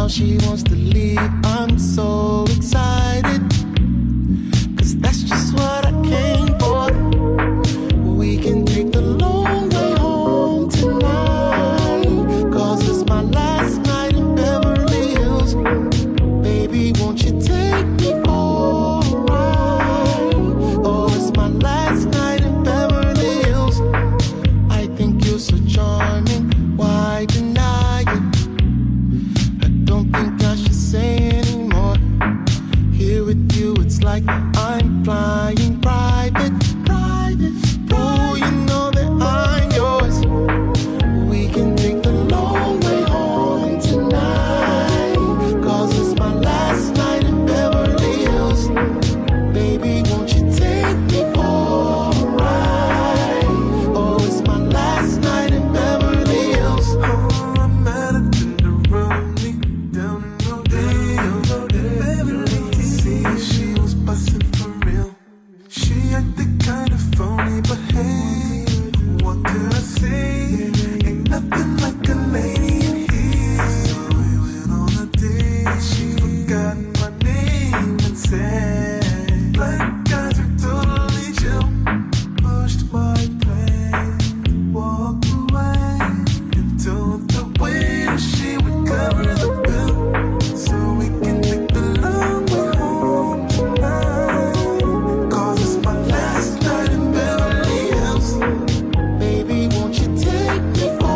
She wants to leave, I'm so excited, 'cause that's just what I came for. We can take the long way home tonight, 'cause it's my last night in Beverly Hills. Baby, won't you take me for a ride? Oh, it's my last night in Beverly Hills. I think you're so charming, why deny it? Don't think I should say anymore. Here with you, it's like I'm flying private. Oh, you know that I'm yours. We can take the long way home tonight, 'cause it's my last night in Beverly Hills. Baby, won't you take me for a ride? Oh, it's my last night in Beverly Hills. Oh, I'm at a tenderoni. She was bustin' for real. She acted kinda phony, but hey, what could I say? Ain't nothing like a lady in here. So we went on a date. She forgot my name and said, black guys are totally chill. Pushed my plan, walked away, and told the waiter she would cover the bill. So we can take the long way home tonight, 'cause it's my last night in Beverly Hills. Baby, won't you take me for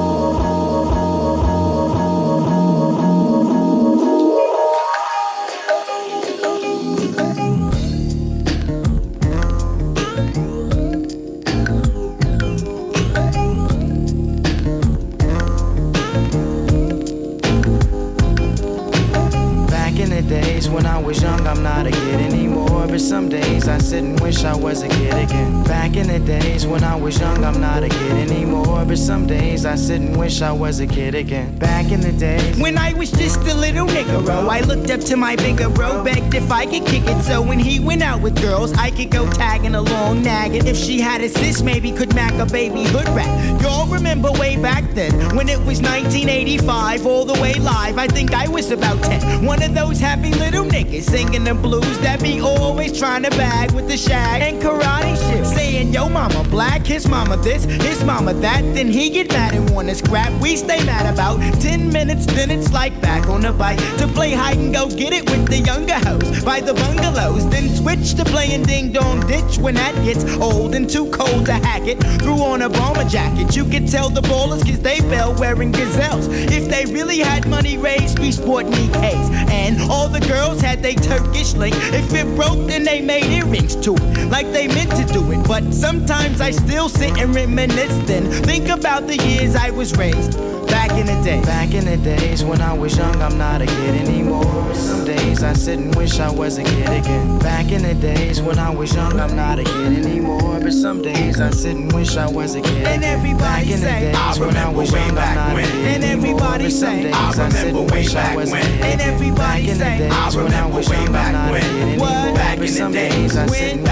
Back in the days when I was young, I'm not a kid anymore. But some days I sit and wish I was a kid again. Back in the days when I was young, I'm not a kid anymore. But some days I sit and wish I was a kid again. Back in the days when I was just a little nigga, I looked up to my bigger bro, begged if I could kick it. So when he went out with girls, I could go tagging along, nagging. If she had a sis, maybe could mac a baby hood rat. Y'all remember way back then when it was 1985, all the way live. I think I was about 10. One of those happy little niggas singing the blues that be always trying to bag with the shag and karate shit. Saying, yo mama black, his mama this, his mama that. Then he get mad and wanna scrap. We stay mad about 10 minutes, then it's like back on the bike to play hide and go get it with the younger hoes by the bungalows. Then switch to playing ding dong ditch when that gets old and too cold to hack it. Threw on a bomber jacket, you could tell the ballers 'cause they fell wearing gazelles. If they really had money raised, we sport EKs. And all the girls had they Turkish link. If it broke, then they made earrings to it, like they meant to do it. But sometimes I still sit and reminisce, then think about the years I was raised. Back in the day. Back in the days when I was young, I'm not a kid anymore. Some days I sit and wish I was a kid again. Back in the days when I was young, I'm not a kid anymore. But some days I sit and wish I was a kid. And everybody say, I remember way back when. And everybody say, I remember way back when. And everybody say, I remember way back when. What? Back in the days when.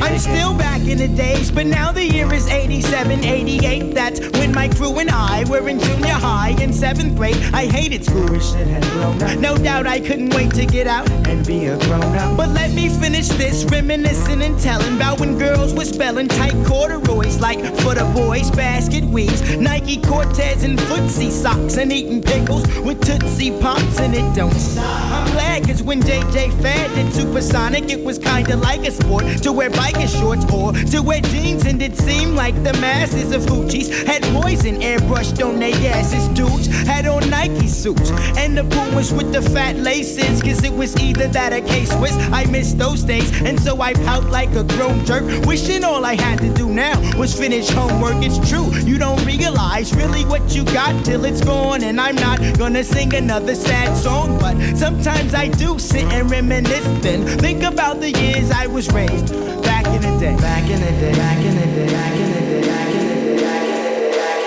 I'm still back in the days But now the year is 87, 88. That's when my crew and I were in junior high in 7th grade. I hated school, wish it had grown up. No doubt I couldn't wait to get out and be a grown up. But let me finish this, reminiscing and telling about when girls were spelling tight corduroys like for the boys, basket weaves, Nike Cortez and footsie socks, and eating pickles with Tootsie Pops, and it don't stop. I'm glad, cause when JJ Fad did Supersonic, it was kinda like a sport to wear biker shorts or to wear jeans, and it seemed like the masses of hoochies had poison airbrushed on their asses. Dudes had on Nike suits and the Pumas with the fat laces, cause it was either that or K-Swiss. I miss those days, and so I pout like a grown jerk, wishing all I had to do now was finish homework. It's true, you don't realize really what you got till it's gone, and I'm not gonna sing another sad song, but sometimes I do sit and reminisce, then think about the years I was raised back in the day. Back in the day, back in the day, back in the day, back in the day, back in the day.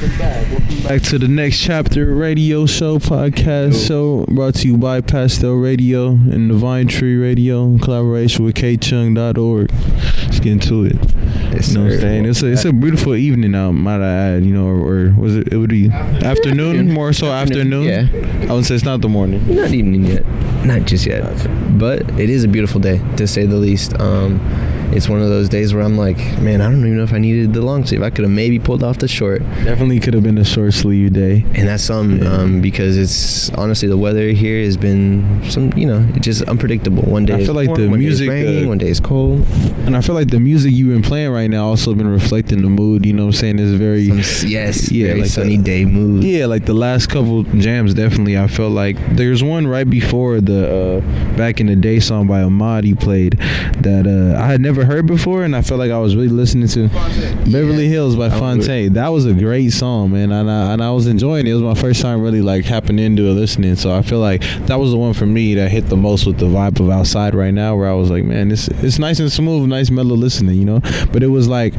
Welcome back to the Next Chapter radio show, podcast show, brought to you by Pastel Radio and Divine Tree Radio in collaboration with kchung.org. Let's get into it. Yes, you know what I'm saying? It's a beautiful evening out, might I add, you know, or was it would be afternoon, more so afternoon? Yeah. I would say it's not the morning. Not evening yet. Not just yet. But it is a beautiful day, to say the least. It's one of those days where I'm like, man, I don't even know if I needed the long sleeve. I could have maybe pulled off the short. Definitely could have been a short sleeve day. And that's because it's honestly the weather here has been it's just unpredictable. One day I feel like warm, the one music, day is raining, one day is cold. And I feel like the music you've been playing right now also been reflecting the mood. You know what I'm saying? It's very very like sunny day mood. Yeah, like the last couple jams, definitely. I felt like there's one right before the Back in the Day song by Ahmad played that I had never heard before, and I felt like I was really listening to Beverly Hills by Fonte. That was a great song, man, and I was enjoying it. It was my first time really like happening into it, listening. So I feel like that was the one for me that hit the most with the vibe of outside right now, where I was like, man, it's nice and smooth, nice mellow listening, you know. But it was like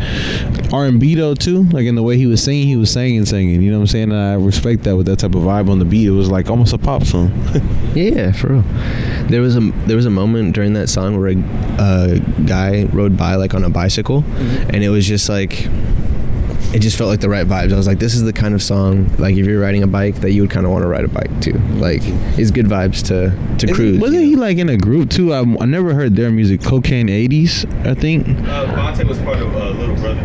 R&B though too, like in the way he was singing, you know what I'm saying? And I respect that with that type of vibe on the beat. It was like almost a pop song. Yeah, for real. There was a moment during that song where a guy rode by like on a bicycle, and it was just like, it just felt like the right vibes. I was like, this is the kind of song, like if you're riding a bike, that you would kind of want to ride a bike too. Like, it's good vibes to cruise. Wasn't he like in a group too? I never heard their music. Cocaine 80s, I think. Fonte was part of Little Brother.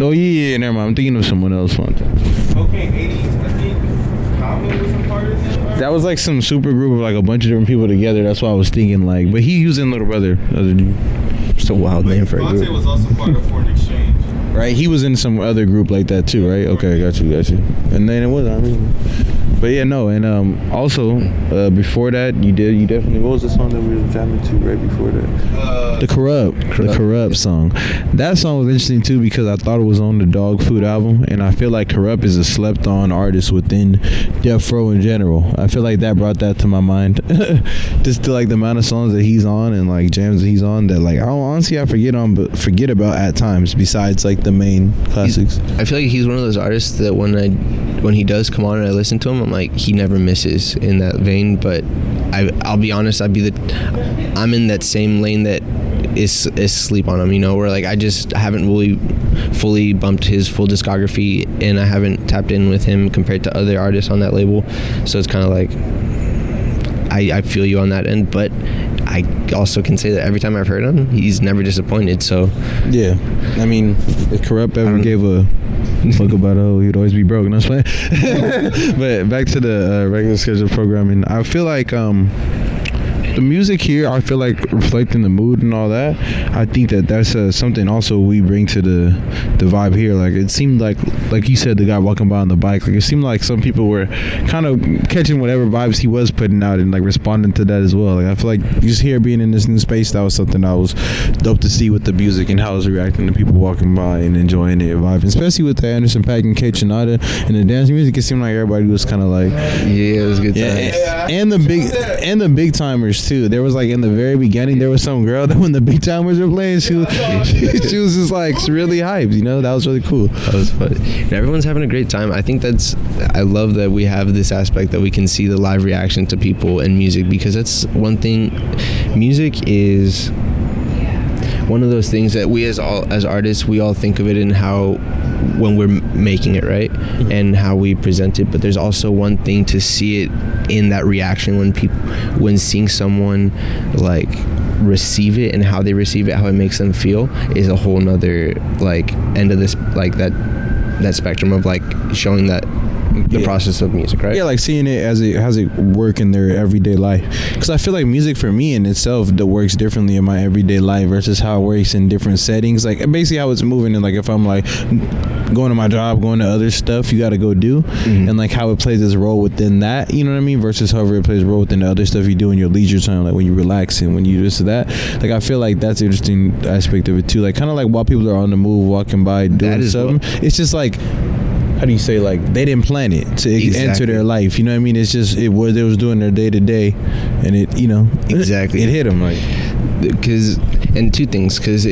Oh yeah, never mind. I'm thinking of someone else. Fonte. Cocaine 80s, I think. Common was a part of it. That was like some super group of like a bunch of different people together. That's why I was thinking like, but he was in Little Brother. Just a wild name for a group. Fonte was also part of Foreign Exchange. Right, he was in some other group like that too, right? Okay, got you. And then it was, but yeah, no, and also before that, you definitely. What was the song that we were jamming to right before that? The Corrupt song. That song was interesting too because I thought it was on the Dog Food album, and I feel like Corrupt is a slept-on artist within Death Row in general. I feel like that brought that to my mind, just to like the amount of songs that he's on and like jams that he's on that like honestly I forget about at times. Besides like the main classics. I feel like he's one of those artists that when he does come on and I listen to him, I'm like, he never misses in that vein. But I'll be honest, I'm in that same lane that is sleep on him, you know, where like I haven't really fully bumped his full discography, and I haven't tapped in with him compared to other artists on that label. So it's kind of like I feel you on that end, but I also can say that every time I've heard him, he's never disappointed. So yeah, I mean, if Corrupt ever gave a fuck about he'd always be broke. No, I'm playing. But back to the regular scheduled programming, I feel like the music here, I feel like reflecting the mood and all that. I think that's something also we bring to the vibe here. Like it seemed like you said, the guy walking by on the bike, like it seemed like some people were kind of catching whatever vibes he was putting out and like responding to that as well. Like I feel like just here being in this new space, that was something that was dope to see with the music and how it was reacting to people walking by and enjoying it, vibing, especially with the Anderson .Paak and K Chinada and the dance music. It seemed like everybody was kind of like, yeah, it was good times. And the big timers too. There was like in the very beginning, there was some girl that when the big timers were playing, she was just like really hyped, you know. That was really cool. That was fun. And everyone's having a great time. I love that we have this aspect that we can see the live reaction to people and music, because that's one thing. Music is, one of those things that we as artists, we all think of it in how when we're making it, right? Mm-hmm. And how we present it, but there's also one thing to see it in that reaction when seeing someone like receive it and how they receive it, how it makes them feel, is a whole nother like end of this, like that spectrum of like showing that the process of music, right? Yeah, like seeing it as it has it work in their everyday life. Because I feel like music for me in itself that works differently in my everyday life versus how it works in different settings. Like basically how it's moving, and like if I'm like going to my job, going to other stuff you got to go do, and like how it plays its role within that, you know what I mean? Versus however it plays a role within the other stuff you do in your leisure time, like when you relax and when you this or that. Like I feel like that's an interesting aspect of it too. Like kind of like while people are on the move, walking by, doing something, it's just like, how do you say, like they didn't plan it to enter their life, you know what I mean? It's just what they was doing their day to day, and it, you know, exactly, it hit them like, because, and two things, because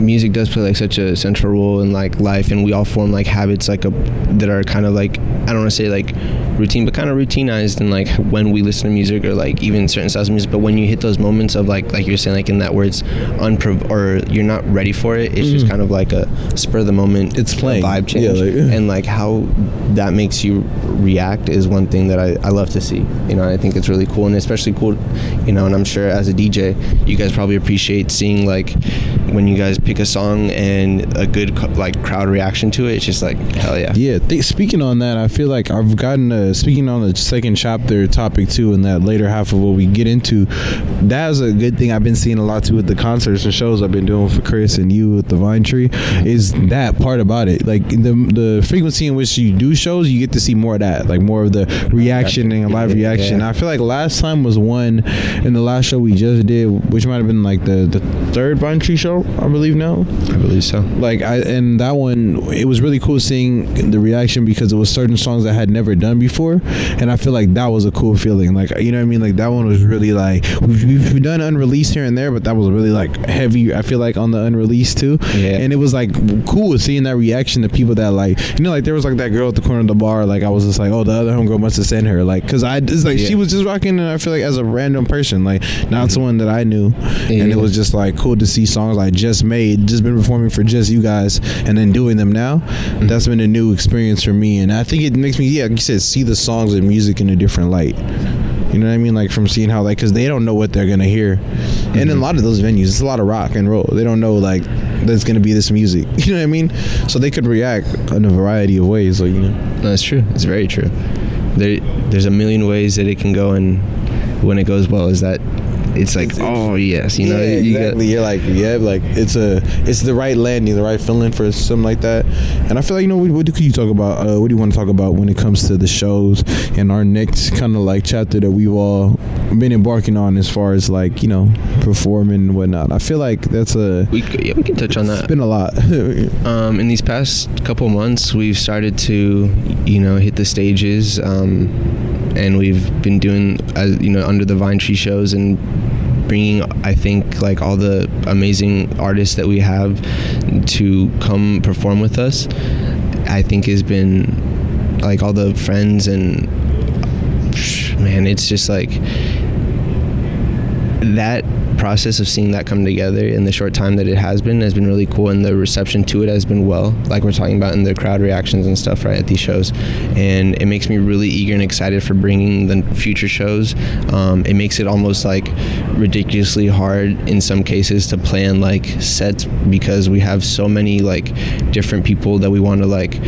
music does play like such a central role in like life, and we all form like habits like that are kind of like, I don't want to say like routine, but kind of routinized in like when we listen to music or like even certain styles of music. But when you hit those moments of like you're saying, like in that where it's or you're not ready for it, it's just kind of like a spur of the moment, it's playing vibe change, and like how that makes you react is one thing that I love to see, you know. I think it's really cool, and especially cool, you know, and I'm sure as a DJ you guys probably appreciate seeing like when you guys pick a song and a good like crowd reaction to it. It's just like hell yeah. Speaking on that, I feel like I've gotten speaking on the second chapter topic too, in that later half of what we get into, that's a good thing I've been seeing a lot too with the concerts and shows I've been doing for Chris and you with the Vine Tree, is that part about it. Like the frequency in which you do shows, you get to see more of that, like more of the reaction and live reaction. I feel like last time was one in the last show we just did, which might have been like the third Vine Tree show, I believe now. I believe so. Like and that one, it was really cool seeing the reaction because it was certain songs I had never done before, and I feel like that was a cool feeling. Like, you know what I mean? Like that one was really like, we've done unreleased here and there, but that was really like heavy, I feel like, on the unreleased too. And it was like cool seeing that reaction to people that, like, you know, like there was like that girl at the corner of the bar, like I was just like, oh, the other homegirl must have sent her, like, because it's like she was just rocking, and I feel like as a random person, like not someone that I knew, and it was just like cool to see songs I just been performing for just you guys, and then doing them now. That's been a new experience for me, and I think it makes me, like you said, see the songs and music in a different light. You know what I mean? Like from seeing how, like, because they don't know what they're gonna hear, and in a lot of those venues, it's a lot of rock and roll. They don't know like there's gonna be this music. You know what I mean? So they could react in a variety of ways. Like, you know, no, that's true. It's very true. There's a million ways that it can go, and when it goes well, is that it's like, oh yes, you know, exactly. You're like, like it's the right landing, the right feeling for something like that. And I feel like, you know, what could you talk about? What do you want to talk about when it comes to the shows and our next kind of like chapter that we've all been embarking on as far as like, you know, performing and whatnot? I feel like that's we can touch on that. It's been a lot. In these past couple months, we've started to, you know, hit the stages, and we've been doing, you know, under the Vine Tree shows and bringing, I think, like all the amazing artists that we have to come perform with us. I think has been like all the friends, and man, it's just like that process of seeing that come together in the short time that it has been really cool, and the reception to it has been well, like we're talking about in the crowd reactions and stuff, right, at these shows. And it makes me really eager and excited for bringing the future shows. It makes it almost like ridiculously hard in some cases to plan like sets, because we have so many like different people that we want to like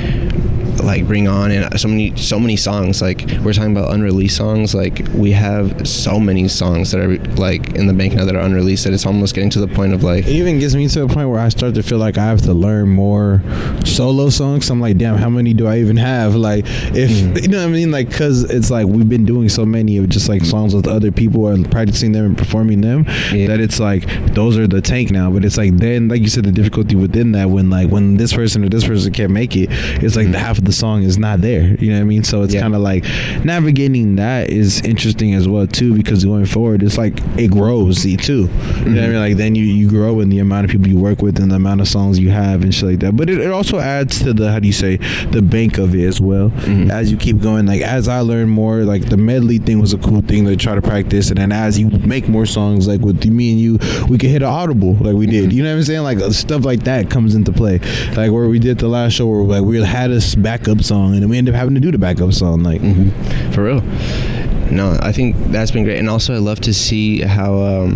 bring on, and so many songs. Like we're talking about unreleased songs, like we have so many songs that are like in the bank now that are unreleased, that it's almost getting to the point of like, it even gets me to the point where I start to feel like I have to learn more solo songs. I'm like, damn, how many do I even have? Like, if you know what I mean, like, because it's like we've been doing so many of just like songs with other people and practicing them and performing them, that it's like those are the tank now. But it's like, then like you said, the difficulty within that, when this person or this person can't make it, it's like half of the the song is not there. You know what I mean? So it's kind of like navigating that is interesting as well too, because going forward, it's like it grows too. You know what I mean? Like then you grow in the amount of people you work with and the amount of songs you have and shit like that. But it also adds to the, how do you say, the bank of it as well. As you keep going, like as I learn more, like the medley thing was a cool thing to try to practice, and then as you make more songs, like with me and you, we could hit an audible like we did. You know what I'm saying? Like stuff like that comes into play. Like where we did the last show where like we had a backup song and then we ended up having to do the backup song. Like for real. No, I think that's been great, and also I love to see how.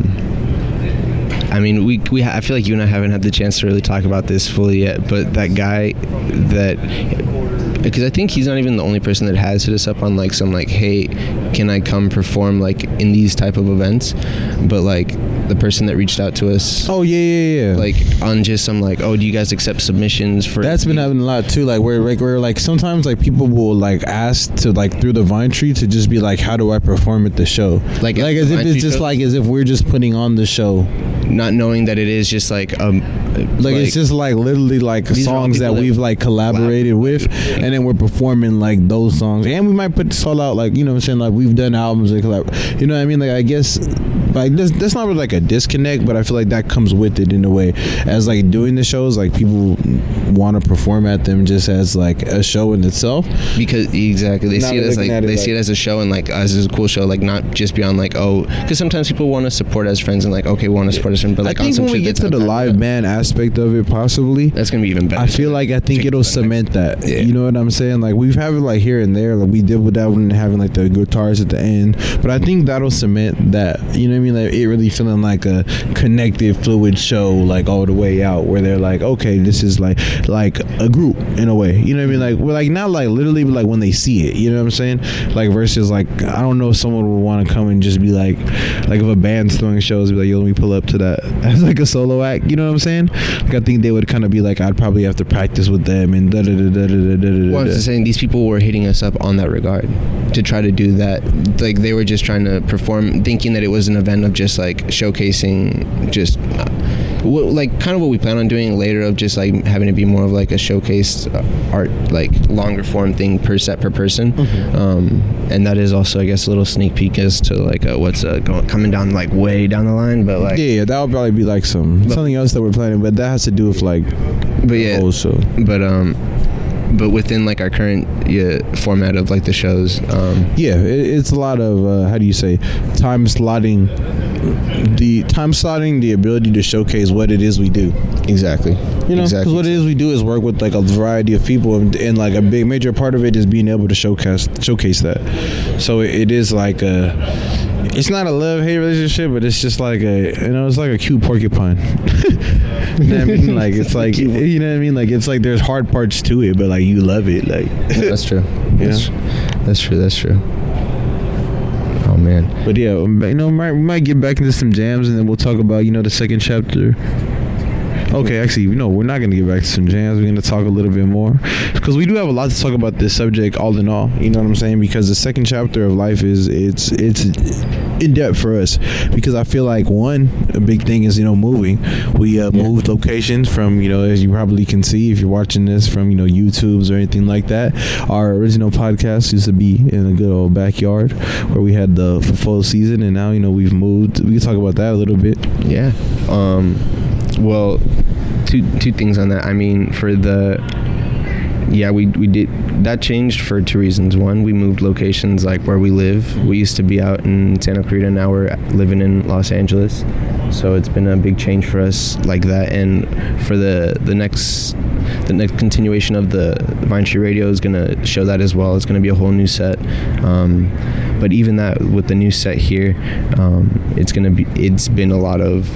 I mean, I feel like you and I haven't had the chance to really talk about this fully yet, but that guy because I think he's not even the only person that has hit us up on like some like, hey, can I come perform like in these type of events? But like the person that reached out to us, like on just some like, oh, do you guys accept submissions for? That's been happening a lot too. Like where like sometimes like people will like ask to like through the Vine tree to just be like, how do I perform at the show? Like as if it's just like as if we're just putting on the show, not knowing that it is just like it's just like literally like songs that we've like collaborated with, and then we're performing like those songs, and we might put this all out, like, you know what I'm saying, like we've done albums and collab, you know what I mean? Like I guess like that's not really like a disconnect, but I feel like that comes with it in a way, as like doing the shows, like people want to perform at them just as like a show in itself, because exactly they see it as like they see it as a show and like as a cool show, like not just beyond like, oh, because sometimes people want to support as friends and like, okay, we want to support as friends, but like I think when we get to the live band aspect of it, possibly that's gonna be even better. I feel like I think it'll cement that. You know what I'm saying? Like we've had it like here and there, like we did with that one, having like the guitars at the end, but I think that'll cement that. You know what I mean? Like it really feeling like a connected, fluid show, like all the way out, where they're like, okay, this is like a group in a way. You know what I mean? Like we're like not like literally, but like when they see it. You know what I'm saying? Like versus like I don't know if someone would want to come and just be like if a band's throwing shows, be like, yo, let me pull up to that as like a solo act. You know what I'm saying? Like I think they would kind of be like, I'd probably have to practice with them and da da da da da da da. Well, I'm just saying these people were hitting us up on that regard to try to do that. Like they were just trying to perform, thinking that it was an event of just like showcasing, just like kind of what we plan on doing later, of just like having to be more of like a showcase art, like longer form thing per set per person. And that is also, I guess, a little sneak peek as to like what's coming down like way down the line. But like that would probably be like something else that we're planning, but that has to do with like the whole show. But within like our current format of like the shows, it's a lot of how do you say, time slotting the ability to showcase what it is we do. Exactly. You know, because what it is we do is work with like a variety of people, and like a big major part of it is being able to showcase that. So it is like it's not a love-hate relationship, but it's just like it's like a cute porcupine. You know what I mean? Like it's like, you know what I mean? Like it's like there's hard parts to it, but like you love it. Like that's true. That's true. Oh man. But yeah, we might get back into some jams, and then we'll talk about the second chapter. Okay, actually, we're not going to get back to some jams. We're going to talk a little bit more, because we do have a lot to talk about this subject all in all. You know what I'm saying? Because the second chapter of life it's in depth for us, because I feel like a big thing is moving. We moved locations from as you probably can see if you're watching this from YouTube's or anything like that. Our original podcast used to be in a good old backyard where we had the full season, and now we've moved. We can talk about that a little bit. Yeah. Well, two things on that. I mean, for we did that changed for two reasons. One, we moved locations, like where we live. We used to be out in Santa Clarita, now we're living in Los Angeles. So it's been a big change for us like that. And for the next continuation of the Vine Tree Radio is going to show that as well. It's going to be a whole new set. But even that, with the new set here, it's been a lot of,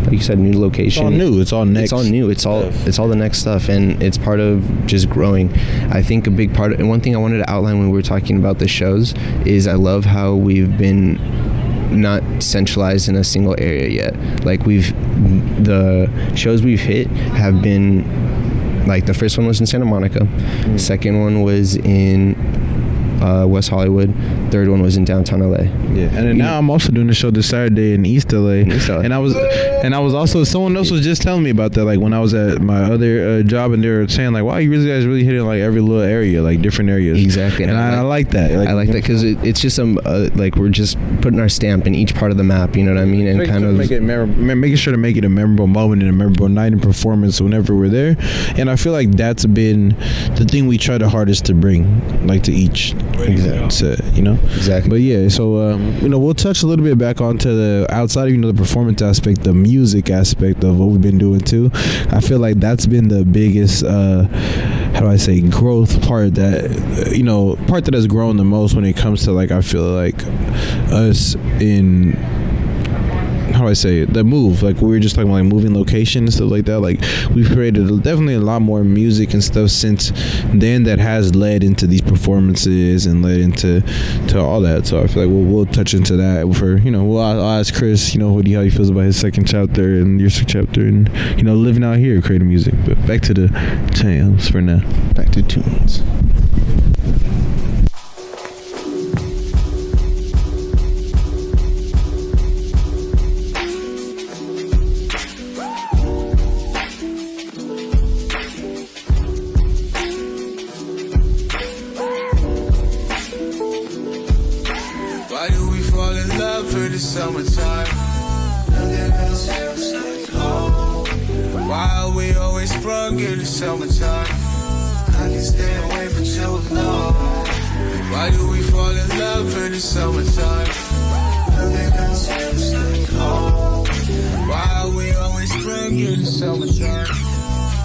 like you said, new location. It's all new. It's all next. It's all new. It's all the next stuff, and it's part of just growing. I think a big part, and one thing I wanted to outline when we were talking about the shows, is I love how we've been not centralized in a single area yet. Like the shows we've hit have been, like the first one was in Santa Monica, second one was in West Hollywood. Third one was in downtown LA. Yeah, and then now I'm also doing a show this Saturday in East LA. And I was also, someone else was just telling me about that, like when I was at my other job, and they were saying like, wow, you guys really hitting like every little area, like different areas. Exactly. And I like that. I like that because it's just like we're just putting our stamp in each part of the map, you know what I mean? And kind of making sure to make it a memorable moment and a memorable night and performance whenever we're there. And I feel like that's been the thing we try the hardest to bring, like to each set, you know? Exactly. But yeah, so we'll touch a little bit back onto the outside of the performance aspect, the music aspect of what we've been doing too. I feel like that's been the biggest growth part that has grown the most when it comes to, like, I feel like us in the move, like we were just talking about, like moving location and stuff like that. Like we've created definitely a lot more music and stuff since then that has led into these performances and led into all that. So I feel like we'll touch into that for I'll ask Chris how he feels about his second chapter and your second chapter and living out here creating music. But back to the tales for now. Back to tunes. Summertime, nothing else feels like home. Why are we always sprung in the summertime? I can stay away for too long. Why do we fall in love in the summertime? Nothing else feels like home. Why are we always sprung in the summertime?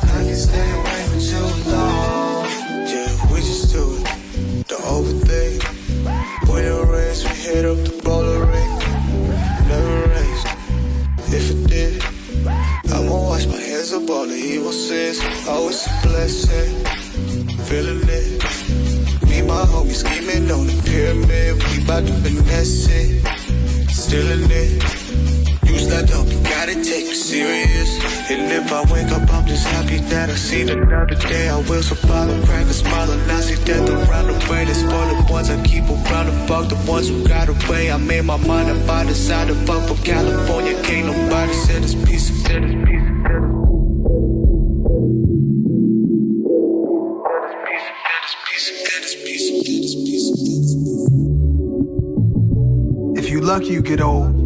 I can stay away for too long. Yeah, we just do it, the overthink. When it rains, we hit up the bowler ring. Never raised. If it did, I'ma wash my hands up all the evil sins. Oh, it's a blessing. Feeling it. Me and my homies scheming on the pyramid. We bout to finesse it. Still in it. Use that dope, you gotta take it serious. And if I wake up, I'm just happy that I seen another day. I will survive and crack a smile and I see death around the way. They spoil the ones I keep around and fuck the ones who got away. I made my mind up, I decided to fuck for California. Can't nobody say this piece of If you lucky, you get old.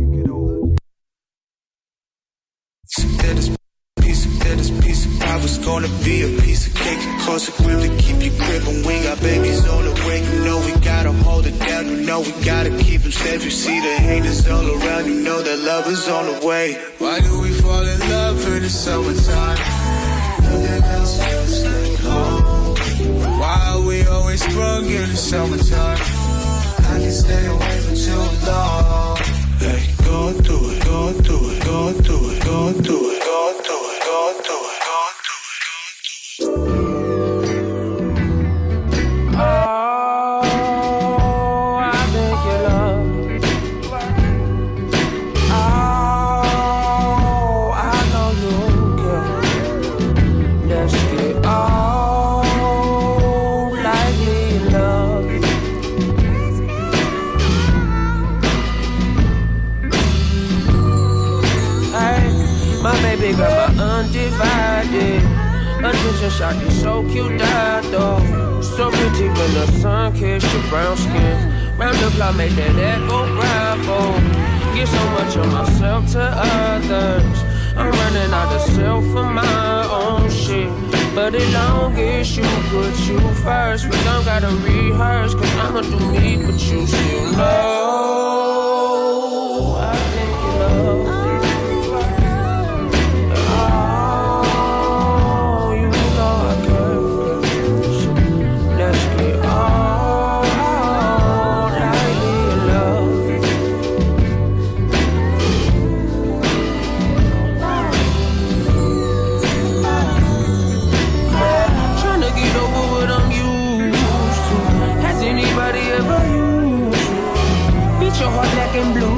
I was gonna be a piece of cake across the crib to keep you crib. And we got babies on the way, we gotta hold it down, we gotta keep them safe. You see the haters all around, that love is on the way. Why do we fall in love in the summertime? Nothing else feels like home. Why are we always sprung in the summertime? I can stay away for too long. Hey, go through it, go through it, go through it, go through it, go through it, go through it. Attention shot, you so cute, that though. So pretty when the sun kissed your brown skin. Round the block, make that echo bravo. Give so much of myself to others. I'm running out of self for my own shit. But as long as you put you first, we don't gotta rehearse, cause I'ma do me, but you still know I think you love me. Your heart black and blue.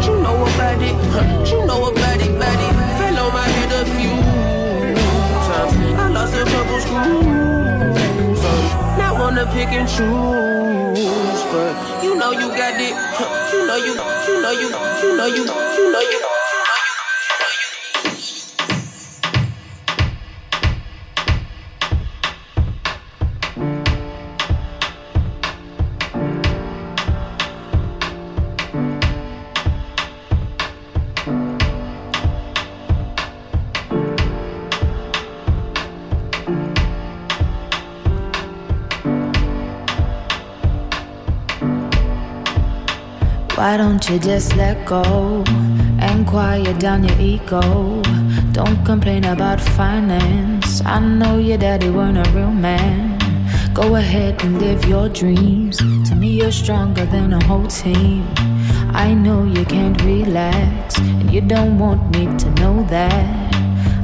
You wanna pick and choose, but you know you got it. You know you. Why don't you just let go and quiet down your ego? Don't complain about finance. I know your daddy weren't a real man. Go ahead and live your dreams. To me you're stronger than a whole team. I know you can't relax, and you don't want me to know that.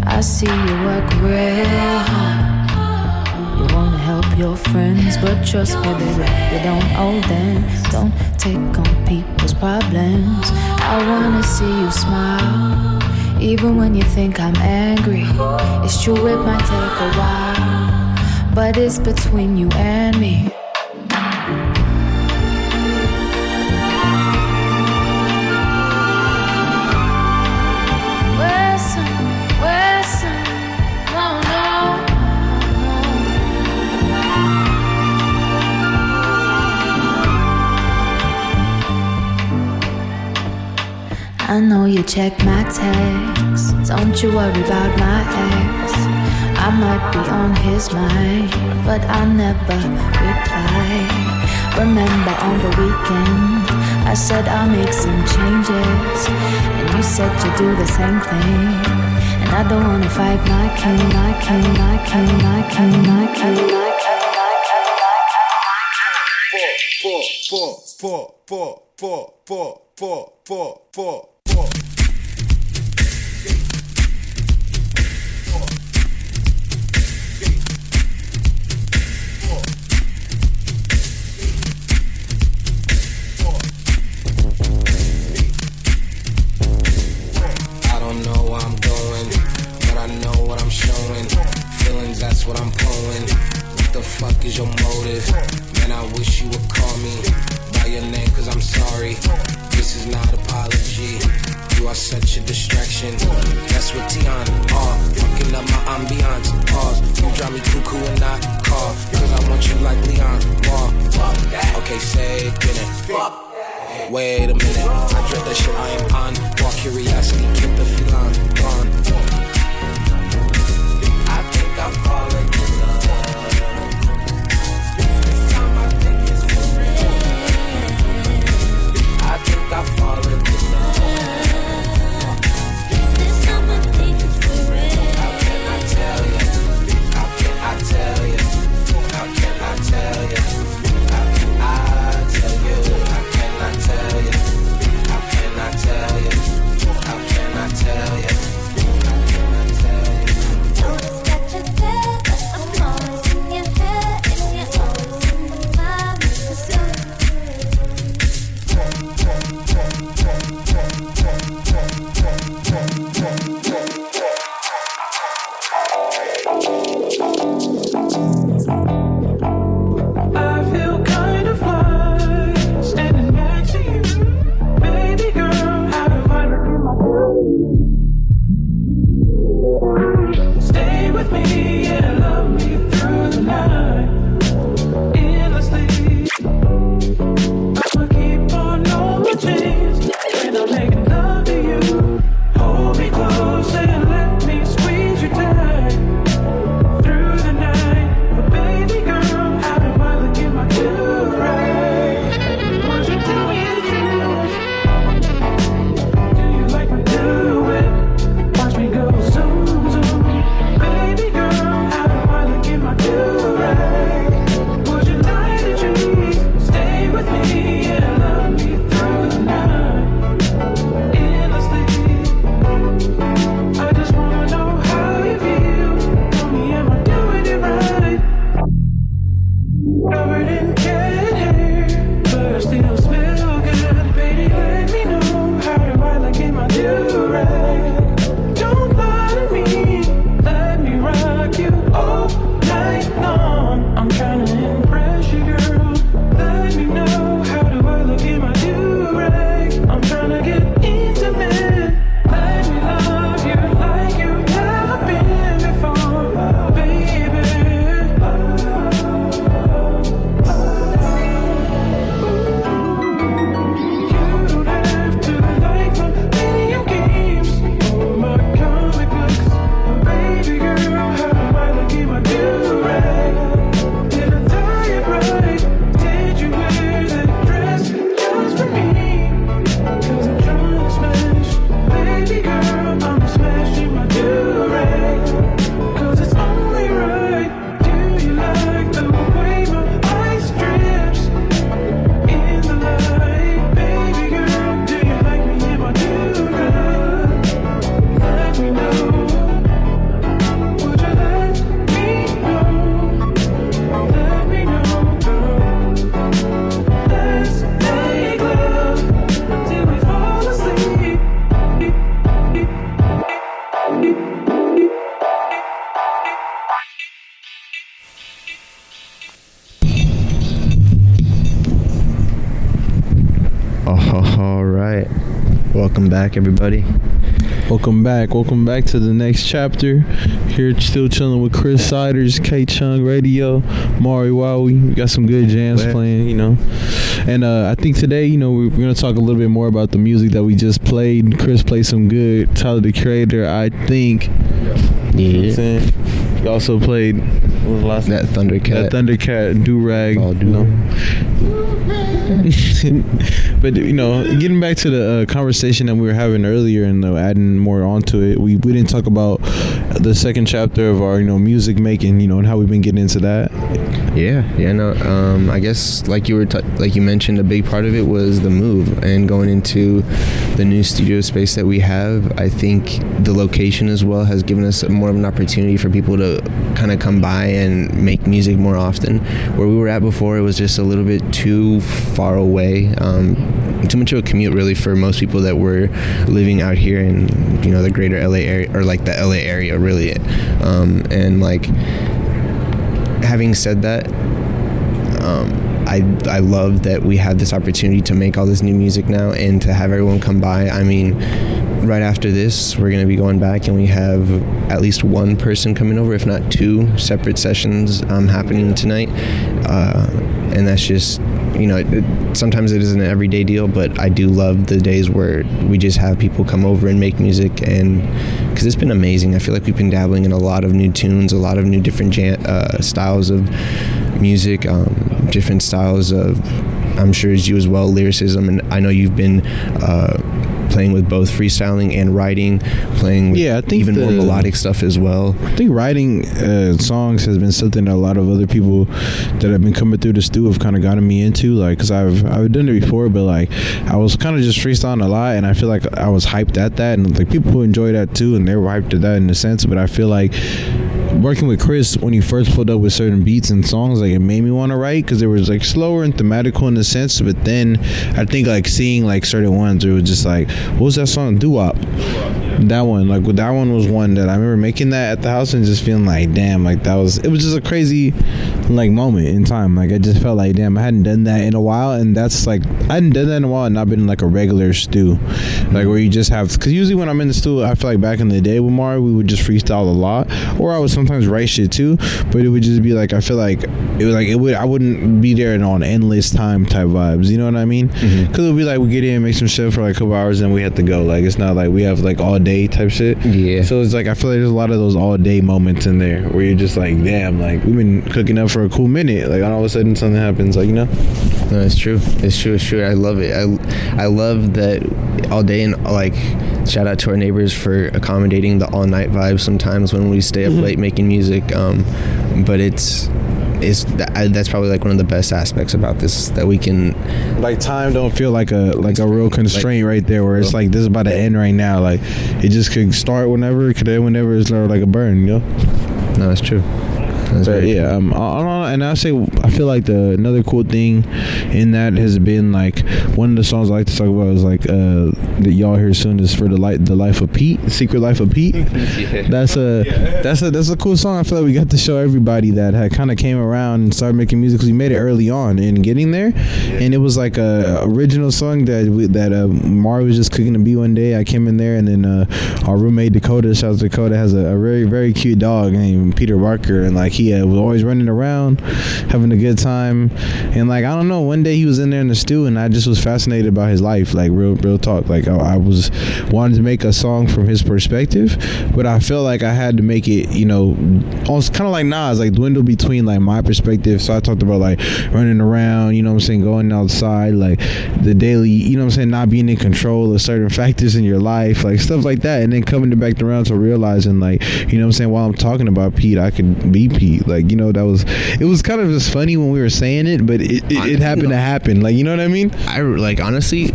I see you work real hard. You wanna help your friends, but trust me baby, you don't owe them. Don't take on people's problems. I wanna see you smile, even when you think I'm angry. It's true it might take a while, but it's between you and me. I know you check my texts. Don't you worry about my ex. I might be on his mind, but I never reply. Remember on the weekend, I said I'll make some changes, and you said you'd do the same thing. And I don't wanna fight my king. That's what I'm pulling. What the fuck is your motive? Man, I wish you would call me by your name, cause I'm sorry. This is not apology. You are such a distraction. That's what Tiana are. Fucking up my ambiance. Pause. You drive me cuckoo and not call, cause I want you like Leon. Okay, say it, get it. Wait a minute. I dread that shit I am on. Walk curiosity, keep the feline gone. I'm falling in love. This time I think it's for real. I think I'm falling in love. This time I think it's for real. How can I tell you? How can I tell you? How can I tell you? How can I tell you? How can I tell you? How can I tell you? How can I tell you? right. Welcome back, everybody. Welcome back to the next chapter. Here, still chilling with Chris Siders, K Chung Radio, Mauriwowi. We got some good jams playing, you know. And I think today, you know, we're gonna talk a little bit more about the music that we just played. Chris played some good. Tyler the Creator, I think. Yeah. You know what I'm saying? He also played, what was the last that Thundercat. That Thundercat, Do-Rag. Oh, you know. But, you know, getting back to the conversation that we were having earlier and adding more onto it, we didn't talk about the second chapter of our, you know, music making, you know, and how we've been getting into that. I guess like you mentioned, a big part of it was the move and going into the new studio space that we have. I think the location as well has given us more of an opportunity for people to kind of come by and make music more often. Where we were at before, it was just a little bit too far away, too much of a commute really for most people that were living out here in, you know, the greater LA area, or like the LA area really. And like, having said that, I love that we have this opportunity to make all this new music now and to have everyone come by. I mean, right after this, we're going to be going back and we have at least one person coming over, if not two separate sessions happening tonight. And that's just, you know, sometimes it isn't an everyday deal, but I do love the days where we just have people come over and make music, and because it's been amazing. I feel like we've been dabbling in a lot of new tunes, a lot of new different styles of music, different styles of, I'm sure as you as well, lyricism, and I know you've been playing with both freestyling and writing, playing with I think even more melodic stuff as well. I think writing songs has been something that a lot of other people that have been coming through the stew have kind of gotten me into, like, because I've done it before, but like I was kind of just freestyling a lot, and I feel like I was hyped at that, and like people who enjoy that too, and they were hyped at that in a sense. But I feel like working with Chris, when he first pulled up with certain beats and songs, like, it made me want to write, because it was like slower and thematical in a sense. But then I think like seeing like certain ones, it was just like, what was that song, Doo-Wop? That one, like, that one was one that I remember making that at the house and just feeling like, damn, like it was just a crazy like moment in time. Like, I just felt like, damn, I hadn't done that in a while, and that's like, I hadn't done that in a while and not been in like a regular stew, like where you just have, because usually when I'm in the stew, I feel like back in the day with Mari, we would just freestyle a lot, or I would sometimes write shit too, but it would just be like, I feel like I wouldn't be there on endless time type vibes, you know what I mean? Because it would be like, we get in, make some shit for like a couple hours, and we have to go. Like, it's not like we have like all day type shit. Yeah. So it's like, I feel like there's a lot of those all day moments in there where you're just like, damn, like we've been cooking up for a cool minute, like all of a sudden something happens, like, you know. No, it's true. I love it. I love that all day, and like, shout out to our neighbors for accommodating the all night vibe sometimes when we stay up late making music. But that's probably like one of the best aspects about this, that we can, like, time don't feel like a real constraint, like, right there, where it's like, this is about to end right now. Like, it just could start whenever, it could end whenever. It's like a burn, you know. No, that's true. But yeah, and I feel like another cool thing in that has been like, one of the songs I like to talk about is like that y'all hear soon is for the life of Pete, The Secret Life of Pete. Yeah. That's a cool song. I feel like we got to show everybody that had kind of came around and started making music, because we made it early on in getting there, and it was like a original song that Mari was just cooking a beat one day. I came in there, and then our roommate Dakota, shout out to Dakota, has a very, very cute dog named Peter Barker, and like, he was always running around having a good time, and like, I don't know, one day he was in there in the stew, and I just was fascinated about his life, like real talk. Like, I was wanting to make a song from his perspective, but I felt like I had to make it, you know, almost kind of like Nas, like dwindle between like my perspective. So I talked about like running around, you know what I'm saying, going outside, like the daily, you know what I'm saying, not being in control of certain factors in your life, like stuff like that, and then coming back around to realizing, like, you know what I'm saying, while I'm talking about Pete, I could be Pete. Like, you know, it was kind of just funny when we were saying it, but it happened to happen, like, you know what I mean? I like, honestly,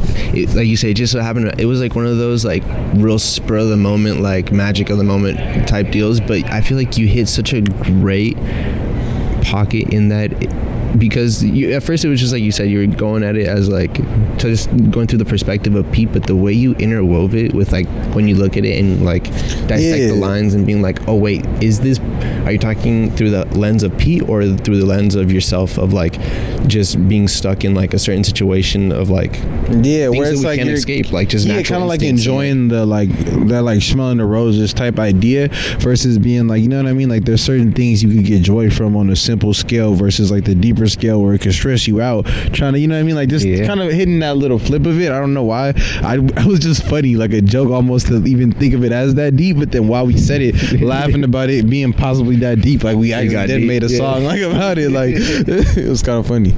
like you say, just so happened, it was like one of those like real spur of the moment, like magic of the moment type deals. But I feel like you hit such a great pocket in that because at first it was just like you said, you were going at it as like just going through the perspective of Pete, but the way you interwove it with like when you look at it and like dissect the lines and being like, oh wait, are you talking through the lens of Pete or through the lens of yourself, of like just being stuck in like a certain situation of like things where it's that we like can't escape, like just natural kind of like instincts enjoying the like that like smelling the roses type idea versus being like, you know what I mean, like there's certain things you could get joy from on a simple scale versus like the deeper scale where it can stress you out trying to, you know what I mean, like just kind of hitting that little flip of it. I don't know why I was just funny, like a joke almost to even think of it as that deep, but then while we said it laughing about it being possibly that deep, like we actually then made a song like about it, like it was kind of funny.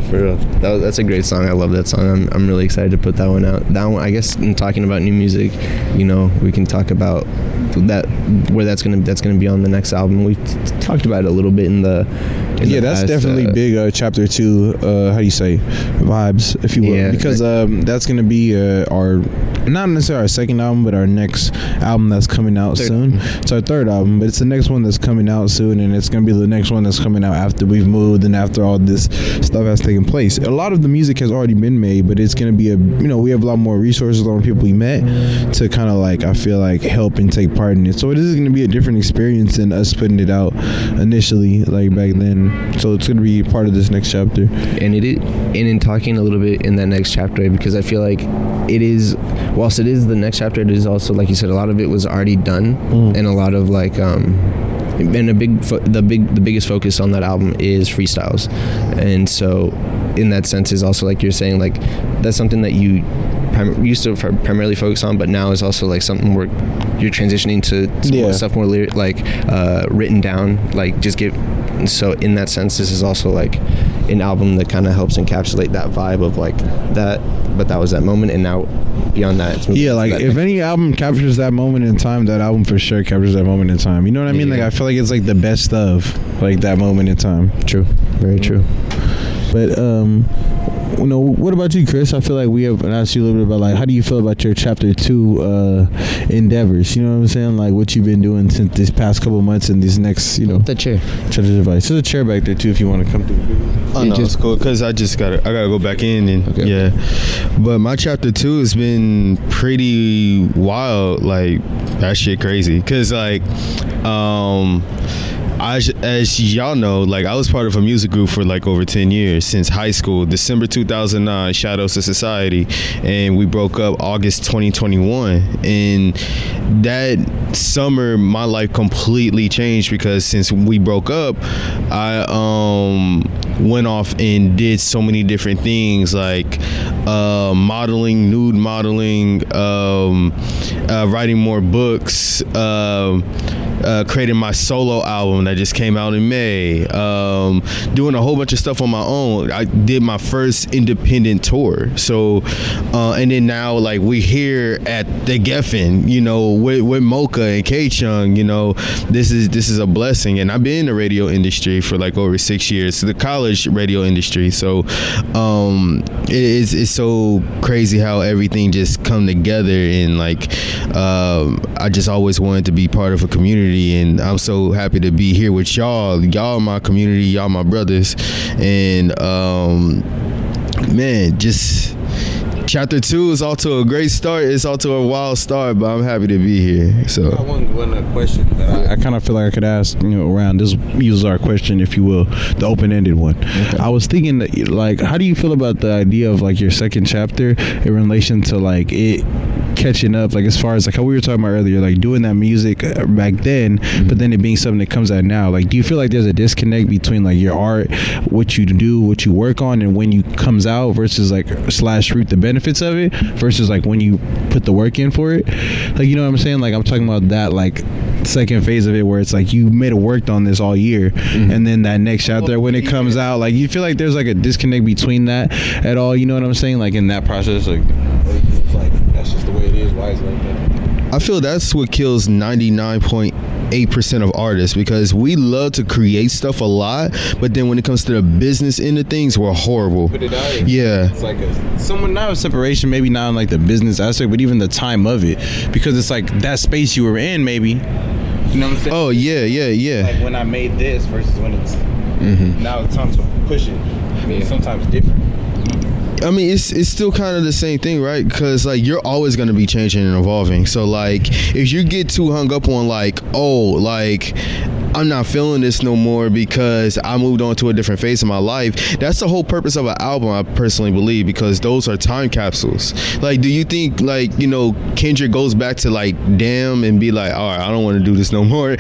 For real, that's a great song. I love that song. I'm really excited to put that one out. That one, I guess, in talking about new music, you know, we can talk about that, where that's gonna be on the next album. We talked about it a little bit in the that's past, definitely big. Chapter 2, how do you say, vibes, if you will, because that's gonna be our, not necessarily our second album, but our next album that's coming out soon. It's our third album, but it's the next one that's coming out soon, and it's gonna be the next one that's coming out after we've moved and after all this stuff has taken place. A lot of the music has already been made, but it's gonna be we have a lot more resources, a lot more people we met to kind of like, I feel like, help and take part in it. So it is gonna be a different experience than us putting it out initially, like back then. So it's gonna be part of this next chapter. And in talking a little bit in that next chapter, because I feel like it is, whilst it is the next chapter, it is also, like you said, a lot of it was already done, and a lot of like and the biggest focus on that album is freestyles. And so in that sense is also, like you're saying, like that's something that you used to primarily focus on, but now is also like something where you're transitioning to more stuff more written down, like just get. So in that sense, this is also like an album that kind of helps encapsulate that vibe of like that, but that was that moment, and now beyond that, it's like if any album captures that moment in time, that album for sure captures that moment in time. You know what I mean? Like I feel like it's like the best of like that moment in time. True, very true. But what about you, Chris? I feel like we have asked you a little bit about like, how do you feel about your chapter 2 endeavors? You know what I'm saying? Like what you've been doing since this past couple of months and these next, the chair. Device. There's a chair back there too if you want to come through. Oh no, it's cool because I gotta go back in and But my chapter 2 has been pretty wild. Like that shit crazy because like as y'all know, like I was part of a music group for like over 10 years since high school. December 2009, Shadows of Society, and we broke up August 2021. And that summer, my life completely changed because since we broke up, I went off and did so many different things like modeling, nude modeling, writing more books, creating my solo album that just came out in May, doing a whole bunch of stuff on my own. I did my first independent tour. So and then now like we here at the Geffen, with Mocha and K-Chung, this is a blessing. And I've been in the radio industry for like over 6 years, the college radio industry. So it's so crazy how everything just come together, and like I just always wanted to be part of a community, and I'm so happy to be here with y'all. Y'all my community, y'all my brothers, and man, just chapter 2 is off to a great start. It's off to a wild start, but I'm happy to be here. So I want one question that I kind of feel like I could ask, around this. Use our question, if you will, the open-ended one. Okay. I was thinking that, like, how do you feel about the idea of like your second chapter in relation to like it catching up, like as far as like how we were talking about earlier, like doing that music back then, but then it being something that comes out now? Like, do you feel like there's a disconnect between like your art, what you do, what you work on, and when you comes out versus like / reap the benefits of it versus like when you put the work in for it? Like, you know what I'm saying? Like I'm talking about that like second phase of it where it's like you made a worked on this all year, and then that next chapter when it comes out, like you feel like there's like a disconnect between that at all? You know what I'm saying? Like in that process, like that's just the way it is. Why is it like that? I feel that's what kills 99.8% of artists, because we love to create stuff a lot, but then when it comes to the business end of things, we're horrible. Put it out. Yeah. It's like someone, not a separation, maybe not in like the business aspect, but even the time of it, because it's like that space you were in, maybe. You know what I'm saying? Oh yeah. Like when I made this versus when it's Now it's time to push it. Sometimes different. I mean, it's still kind of the same thing, right? Because like you're always going to be changing and evolving. So like if you get too hung up on like, oh, like I'm not feeling this no more because I moved on to a different phase of my life, that's the whole purpose of an album, I personally believe, because those are time capsules. Like, do you think like, you know, Kendrick goes back to like Damn and be like, all right, I don't want to do this no more?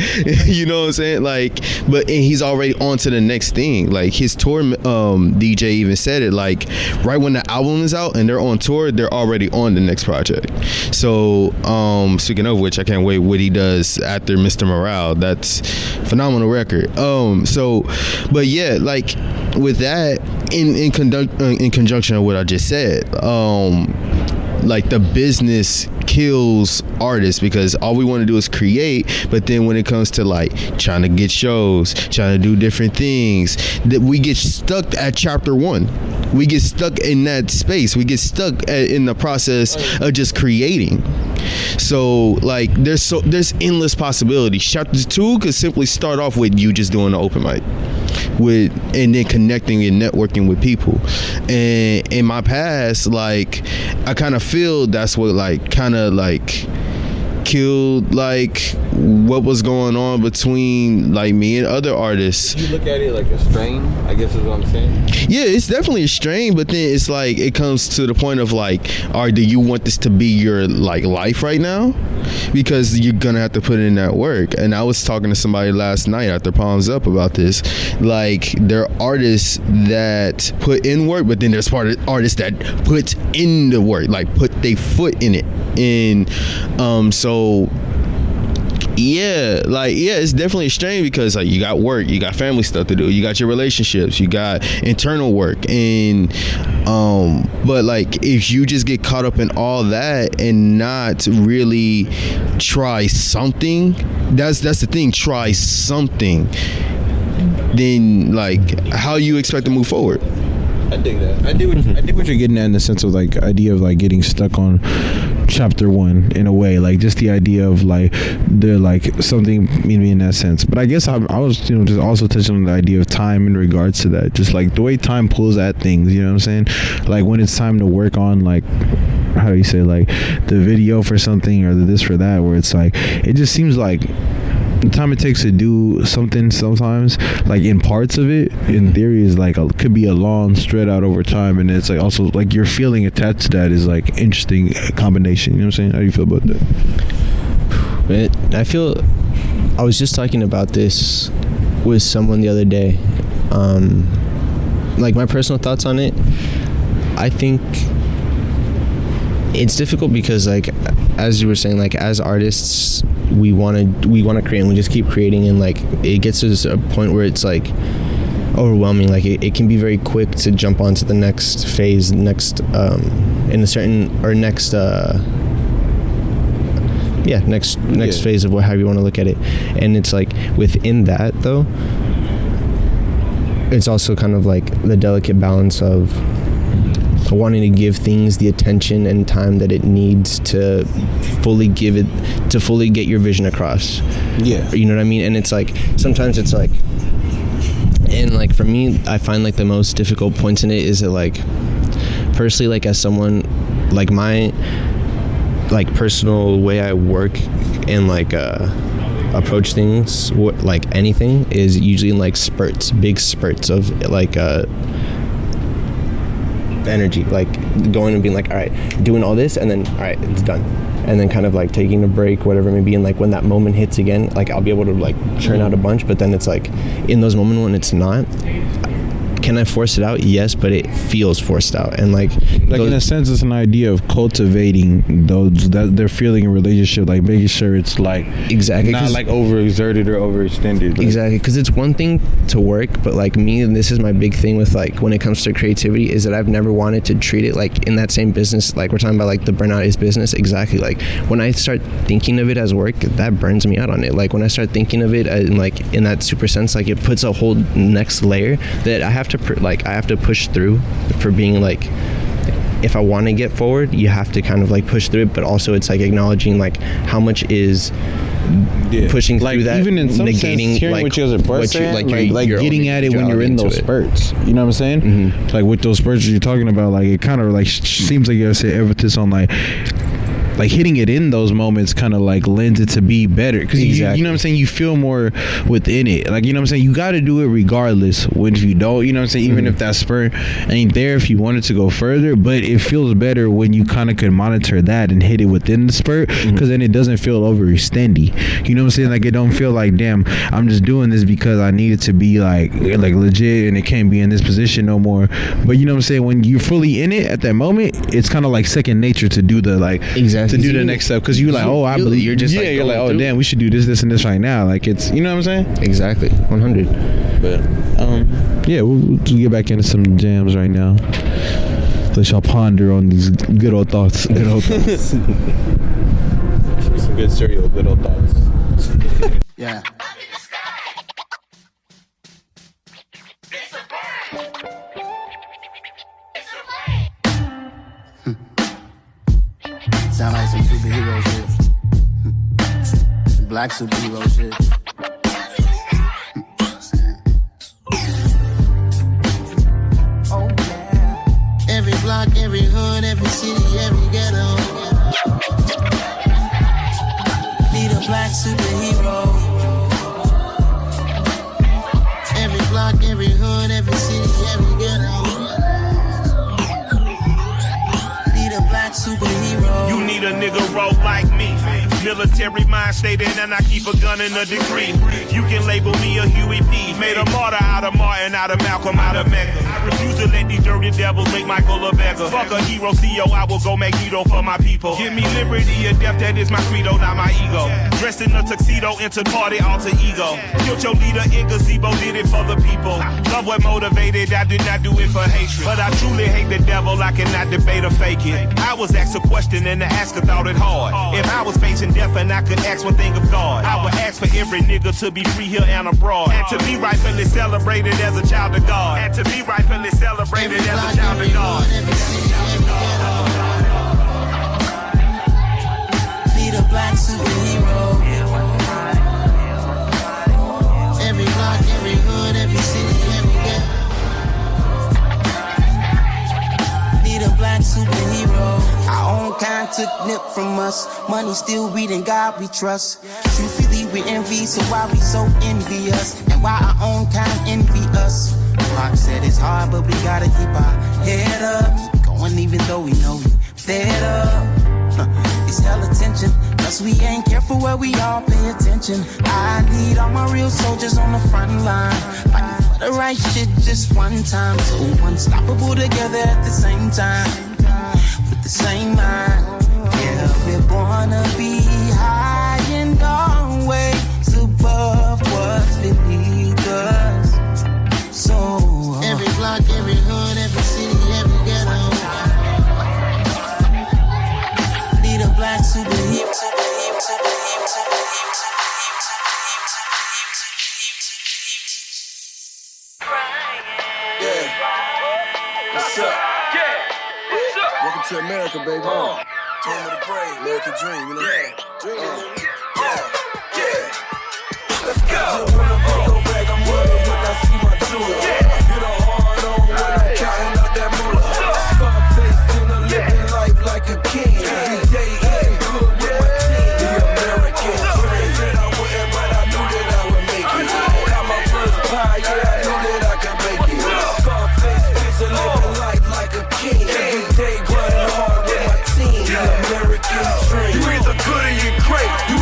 You know what I'm saying? Like, but and he's already on to the next thing. Like his tour DJ even said it, like right when the album is out and they're on tour, they're already on the next project. So speaking of which, I can't wait what he does after Mr. Morale. That's phenomenal record. So but yeah, like with that in conjunction with what I just said, like the business kills artists because all we want to do is create, but then when it comes to like trying to get shows, trying to do different things, that we get stuck at chapter 1. We get stuck in that space. We get stuck in the process of just creating. So like there's endless possibilities. Chapter 2 could simply start off with you just doing the open mic and then connecting and networking with people. And in my past, like I kind of feel that's what like kind of like killed like what was going on between like me and other artists. You look at it like a strain, I guess is what I'm saying. Yeah, it's definitely a strain, but then it's like it comes to the point of like, all right, do you want this to be your like life right now? Because you're gonna have to put in that work. And I was talking to somebody last night after Palms Up about this. Like there are artists that put in work, but then there's artists that put in the work, like put their foot in it. And so yeah, like it's definitely a strain because like you got work, you got family stuff to do, you got your relationships, you got internal work, and but like if you just get caught up in all that and not really try something, that's the thing, try something, then like how you expect to move forward? I dig that. I dig what you're getting at in the sense of like idea of like getting stuck on chapter 1 in a way, like just the idea of like they're like something maybe in that sense. But I guess I was just also touching on the idea of time in regards to that, just like the way time pulls at things, you know what I'm saying? Like when it's time to work on like, how do you say, like the video for something or the this for that, where it's like it just seems like the time it takes to do something sometimes, like in parts of it, in theory, is like could be a long spread out over time, and it's like also like your feeling attached to that is like interesting combination. You know what I'm saying? How do you feel about that? I feel I was just talking about this with someone the other day. Like my personal thoughts on it. I think it's difficult because like as you were saying, like as artists we want to create and we just keep creating, and like it gets to a point where it's like overwhelming. Like it can be very quick to jump onto the next phase, next phase of however you want to look at it. And it's like within that though, it's also kind of like the delicate balance of wanting to give things the attention and time that it needs to fully get your vision across. Yeah, you know what I mean? And it's like sometimes it's like, and like for me, I find like the most difficult points in it is that like personally, like as someone, like my like personal way I work and like approach things, like anything, is usually in like spurts, big spurts of like energy, like going and being like, all right, doing all this, and then all right, it's done, and then kind of like taking a break, whatever it may be, and like when that moment hits again, like I'll be able to like churn out a bunch. But then it's like in those moments when it's not, can I force it out? Yes, but it feels forced out. And like in a sense, it's an idea of cultivating those that they're feeling in relationship, like making sure it's like exactly not like overexerted or overextended. Like. Exactly, because it's one thing to work, but like me, and this is my big thing with like when it comes to creativity, is that I've never wanted to treat it like in that same business. Like we're talking about like the burnout is business. Exactly, like when I start thinking of it as work, that burns me out on it. Like when I start thinking of it in like in that super sense, like it puts a whole next layer that I have to push through for being like, if I want to get forward, you have to kind of like push through it. But also it's like acknowledging like how much is pushing like, through that, even in some negating sense, hearing like what you guys are both saying, like getting at it when you're in those spurts. You know what I'm saying? Mm-hmm. Like with those spurts you're talking about, like it kind of like seems like you're saying emphasis on like hitting it in those moments kind of like lends it to be better because you know what I'm saying, you feel more within it, like, you know what I'm saying, you got to do it regardless. When if you don't, you know what I'm saying, even if that spurt ain't there, if you wanted to go further, but it feels better when you kind of can monitor that and hit it within the spurt, because then it doesn't feel overextendy, you know what I'm saying, like it don't feel like, damn, I'm just doing this because I need it to be like legit and it can't be in this position no more. But you know what I'm saying, when you're fully in it at that moment, it's kind of like second nature to do the like to do the next step, because you're like, oh, I believe you're just you're like, oh damn, we should do this and this right now, like it's, you know what I'm saying, exactly 100. But yeah, we'll get back into some jams right now. Let y'all ponder on these good old thoughts. Some good stereo, good old thoughts. Yeah. Sound like some superhero shit. Black superhero shit. Oh yeah. Every block, every hood, every city, every ghetto. Need a black superhero. Every block, every hood, every city, every ghetto. Need a black superhero. You need a nigga roll like me. Military mind stated, and I keep a gun in a degree. You can label me a Huey P. Made a martyr out of Martin, out of Malcolm, out of Mecca. I refuse to let these dirty devils make Michael a beggar. Fuck a hero CEO, I will go Magneto for my people. Give me liberty or death, that is my credo, not my ego. Dressed in a tuxedo, entered party, alter ego. Killed your leader in gazebo, did it for the people. Love what motivated, I did not do it for hatred. But I truly hate the devil, I cannot debate or fake it. I was asked a question and the asker thought it hard. If I was facing death and I could ask one thing of God, I would ask for every nigga to be free here and abroad, and to be rightfully celebrated as a child of God, and to be rightfully celebrated as a child of God. Need a black superhero. Every block, every hood, every city, every ghetto. Need a black superhero. Our own kind took nip from us. Money still reading, God we trust. Truthfully we envy, so why we so envious? And why our own kind envy us? Pac said it's hard, but we gotta keep our head up. Keep going even though we know we fed up. It's hella tension, cause we ain't careful where we all pay attention. I need all my real soldiers on the front line, fighting for the right shit just one time. So unstoppable together at the same time, with the same mind. Yeah, we're gonna be high and always above what's beneath us. So every block, every hood, every city, every ghetto. Need a black superhero. Yeah. What's up? Yeah. What's up? Welcome to America, baby. Time of the brave, American dream, you know? Dream. Let's go. When I'm go back, I'm worried when I see my jewel. Get a hard on when I'm counting out that moolah. Scarface in a living life like a king. Every day eating good with my team. The American dream. Said I wouldn't, but I knew that I would make it. Got my first pie, yeah, I knew that I could make it. Scarface is a living life like a king. Every day grinding hard with my team. The American dream. You either good or you're great. You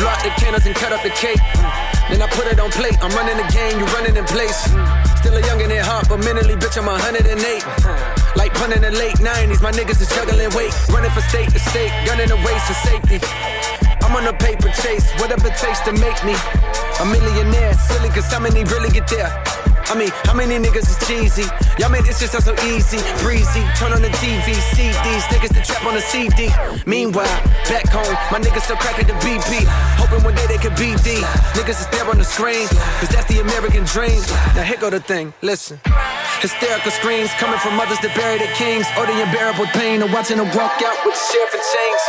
Blow out the candles and cut up the cake. Then I put it on plate. I'm running the game, you running in place. Still a youngin' at heart, but mentally, bitch, I'm 108. Like punning the late 90s, my niggas is juggling weight. Running for state to state, gunning the waist for safety. I'm on a paper chase, whatever it takes to make me a millionaire. Silly, cause how many really get there? I mean, how many niggas is cheesy? Y'all made this shit sound so easy, breezy. Turn on the TV, see these niggas to trap on the CD. Meanwhile, back home, my niggas still cracking the BP. Hoping one day they could beat these niggas is there on the screen, cause that's the American dream. Now here go the thing, listen. Hysterical screams coming from mothers that bury their kings, or the unbearable pain of watching them walk out with the sheriff in chains.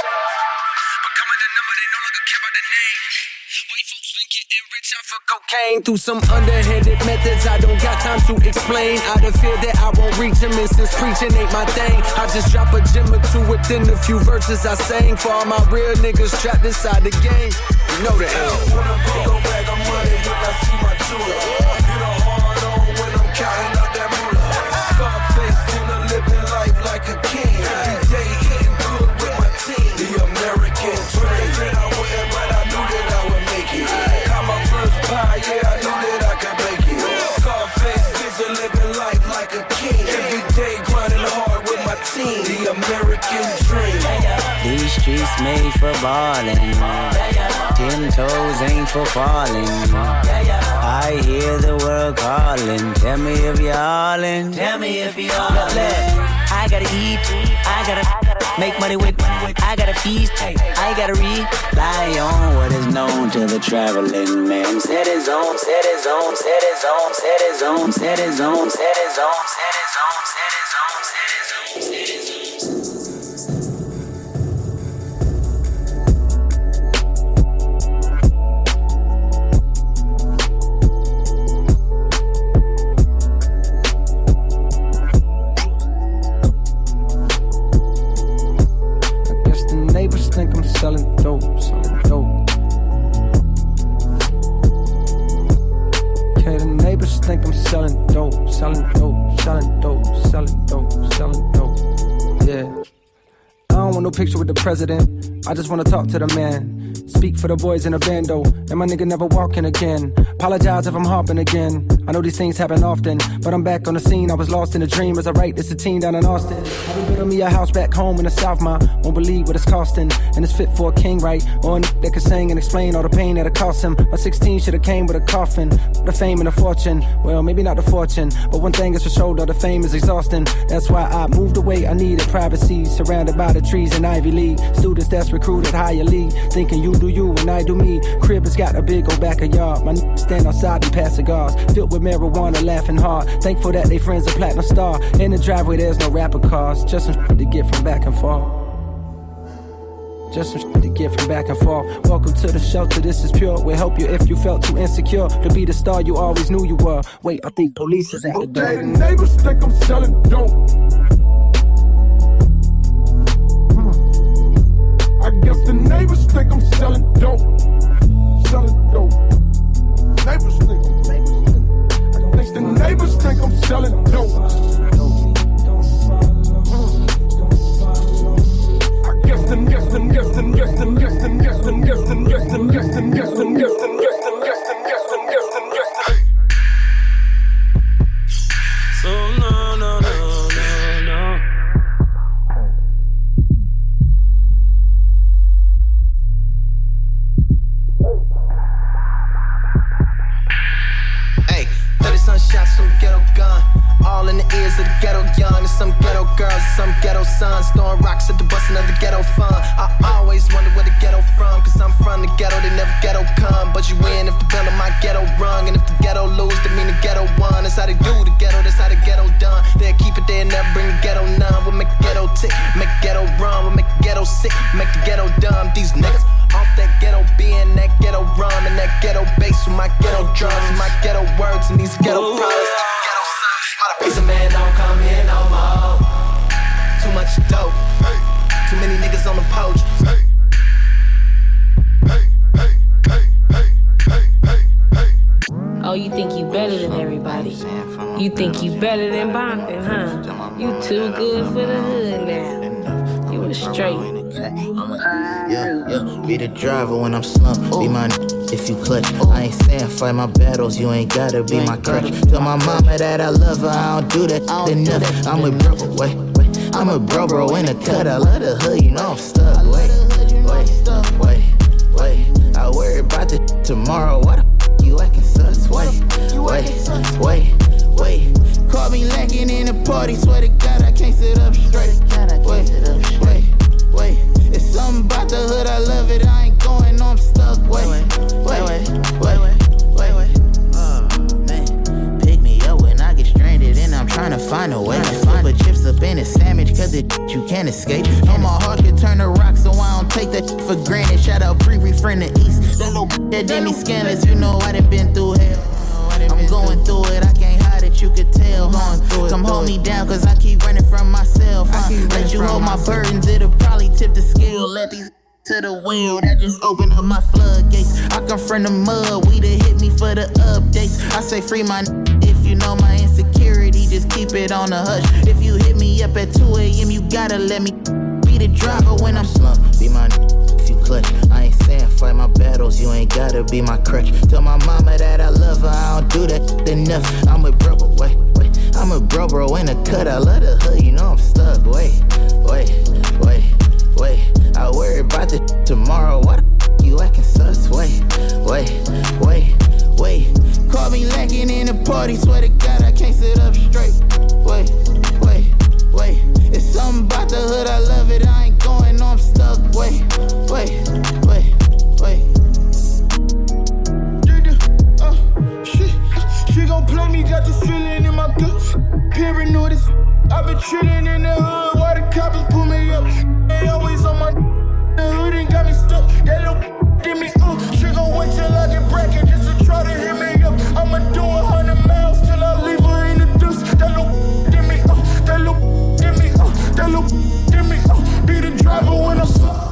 For cocaine through some underhanded methods I don't got time to explain. Out of fear that I won't reach him, and since preaching ain't my thing, I just drop a gem or two within the few verses I sang. For all my real niggas trapped inside the game, you know the end. When a big old bag of money, when I see my jeweler, get a hard on when I'm counting out that moolah. Scarface finna living life like a king. Every day eating good with my team. The American dream. I wouldn't, but I knew that I would make it. Yeah, I knew that I could make it. Scarface vision, living life like a king. Every day grinding hard with my team. The American dream. These streets made for ballin'. 10 toes ain't for falling. I hear the world calling. Tell me if you're all in. Tell me if you're all in. I gotta eat. I gotta make money with. I gotta feast. I gotta rely on what is known to the traveling man. Set his own, set his own, set his own, set his own, set his own, set his own, set his own, set his own, set his own, set his own. Think I'm selling dope, selling dope. Okay, the neighbors think I'm selling dope, selling dope, selling dope, selling dope, selling dope. Yeah. I don't want no picture with the president. I just wanna talk to the man. Speak for the boys in a bando, and my nigga never walking again. Apologize if I'm hopping again. I know these things happen often, but I'm back on the scene. I was lost in a dream as I write this a teen down in Austin. I've been building me a house back home in the South, ma. Won't believe what it's costing, and it's fit for a king, right? Or a that can sing and explain all the pain that it cost him. My 16 should've came with a coffin, the fame and the fortune. Well, maybe not the fortune, but one thing is for sure, though, the fame is exhausting. That's why I moved away. I needed privacy, surrounded by the trees in Ivy League. Students that's recruited higher league, thinking you do you and I do me. Crib has got a big old backyard. My stand outside and pass cigars, filled with marijuana, laughing hard. Thankful that they friends a platinum star. In the driveway there's no rapper cars, just some shit to get from back and forth. Just some shit to get from back and forth. Welcome to the shelter, this is pure. We'll help you if you felt too insecure to be the star you always knew you were. Wait, I think police is at the door. Okay, the neighbors think I'm selling dope. I guess the neighbors think I'm selling dope. Selling dope. Neighbors think the neighbors think I'm selling dope. I guess so no. Hey, 30 shots from the ghetto gun. All in the ears of the ghetto young. And some ghetto girls and some ghetto sons throwing rocks at the bustin' of the ghetto fun. I always wonder where the ghetto from, cause I'm from the ghetto, they never ghetto come. But you win if the bell of my ghetto rung. And if the ghetto lose, that mean the ghetto won. That's how they do the ghetto, that's how the ghetto done. They'll keep it there and never bring the ghetto none. We'll make the ghetto tick, make the ghetto run. We'll make the ghetto sick, make the ghetto dumb. These niggas off that ghetto being, that ghetto rum, and that ghetto bass with my ghetto drums and my ghetto words and these ghetto problems. Piece of man don't come here no more. Too much dope. Too many niggas on the poach. Oh, you think you better than everybody? You think you better than Bonkin, huh? You too good for the hood now. You a straight Yeah, be the driver when I'm slumped. Be my if you clutch. I ain't saying fight my battles, you ain't gotta be my crutch. Tell my mama that I love her, I don't do that enough. I'm with bro, wait. I'm a bro in the cut. I love the hood, you know I'm stuck. Wait. I worry about the tomorrow. Why the f you acting sus? Wait. Caught me lacking in the party. Swear to God, I can't sit up straight. Wait. It's something about the hood, I love it. I ain't going, no, I'm stuck. Wait. Man, pick me up when I get stranded and I'm trying to find a way. Put chips up in a sandwich, cause it you can't escape. No, my heart can turn to rock, so I don't take that for granted. Shout out Bree from the east. That little that did me scandalous, you know I done been through hell. I'm going through it, I can't hide it, you could tell. Come hold me down, cause I keep running from myself. Let you hold my burdens, it'll probably tip the scale. Let these to the wheel, that just open up my floodgates. I come from the mud, we done hit me for the updates. I say free my if you know my insecurity, just keep it on the hush. If you hit me up at 2 a.m, you gotta let me be the driver when I'm slumped. Be my if you clutch. I ain't saying fight my battles, you ain't gotta be my crutch. Tell my mama that I love her, I don't do that enough. I'm with bro, wait. I'm a bro in the cut. I love the hood, you know I'm stuck. Wait. I worry about the tomorrow. Why the f you acting sus? Wait. Caught me lacking in the party. Swear to God, I can't sit up straight. Wait. It's something about the hood, I love it. I ain't going, no, I'm stuck. Wait. She gon' play me, got this feeling in my gut. Paranoid as I've been chillin' in the hood while the cops pull me up. They always on my the hood and got me stuck. That little get me up. She gon' wait till I get bracket just to try to hit me up. I'ma do 100 miles till I leave her in the deuce. That little get me up. That little get me up. That little get me up. Be the driver when I'm stuck.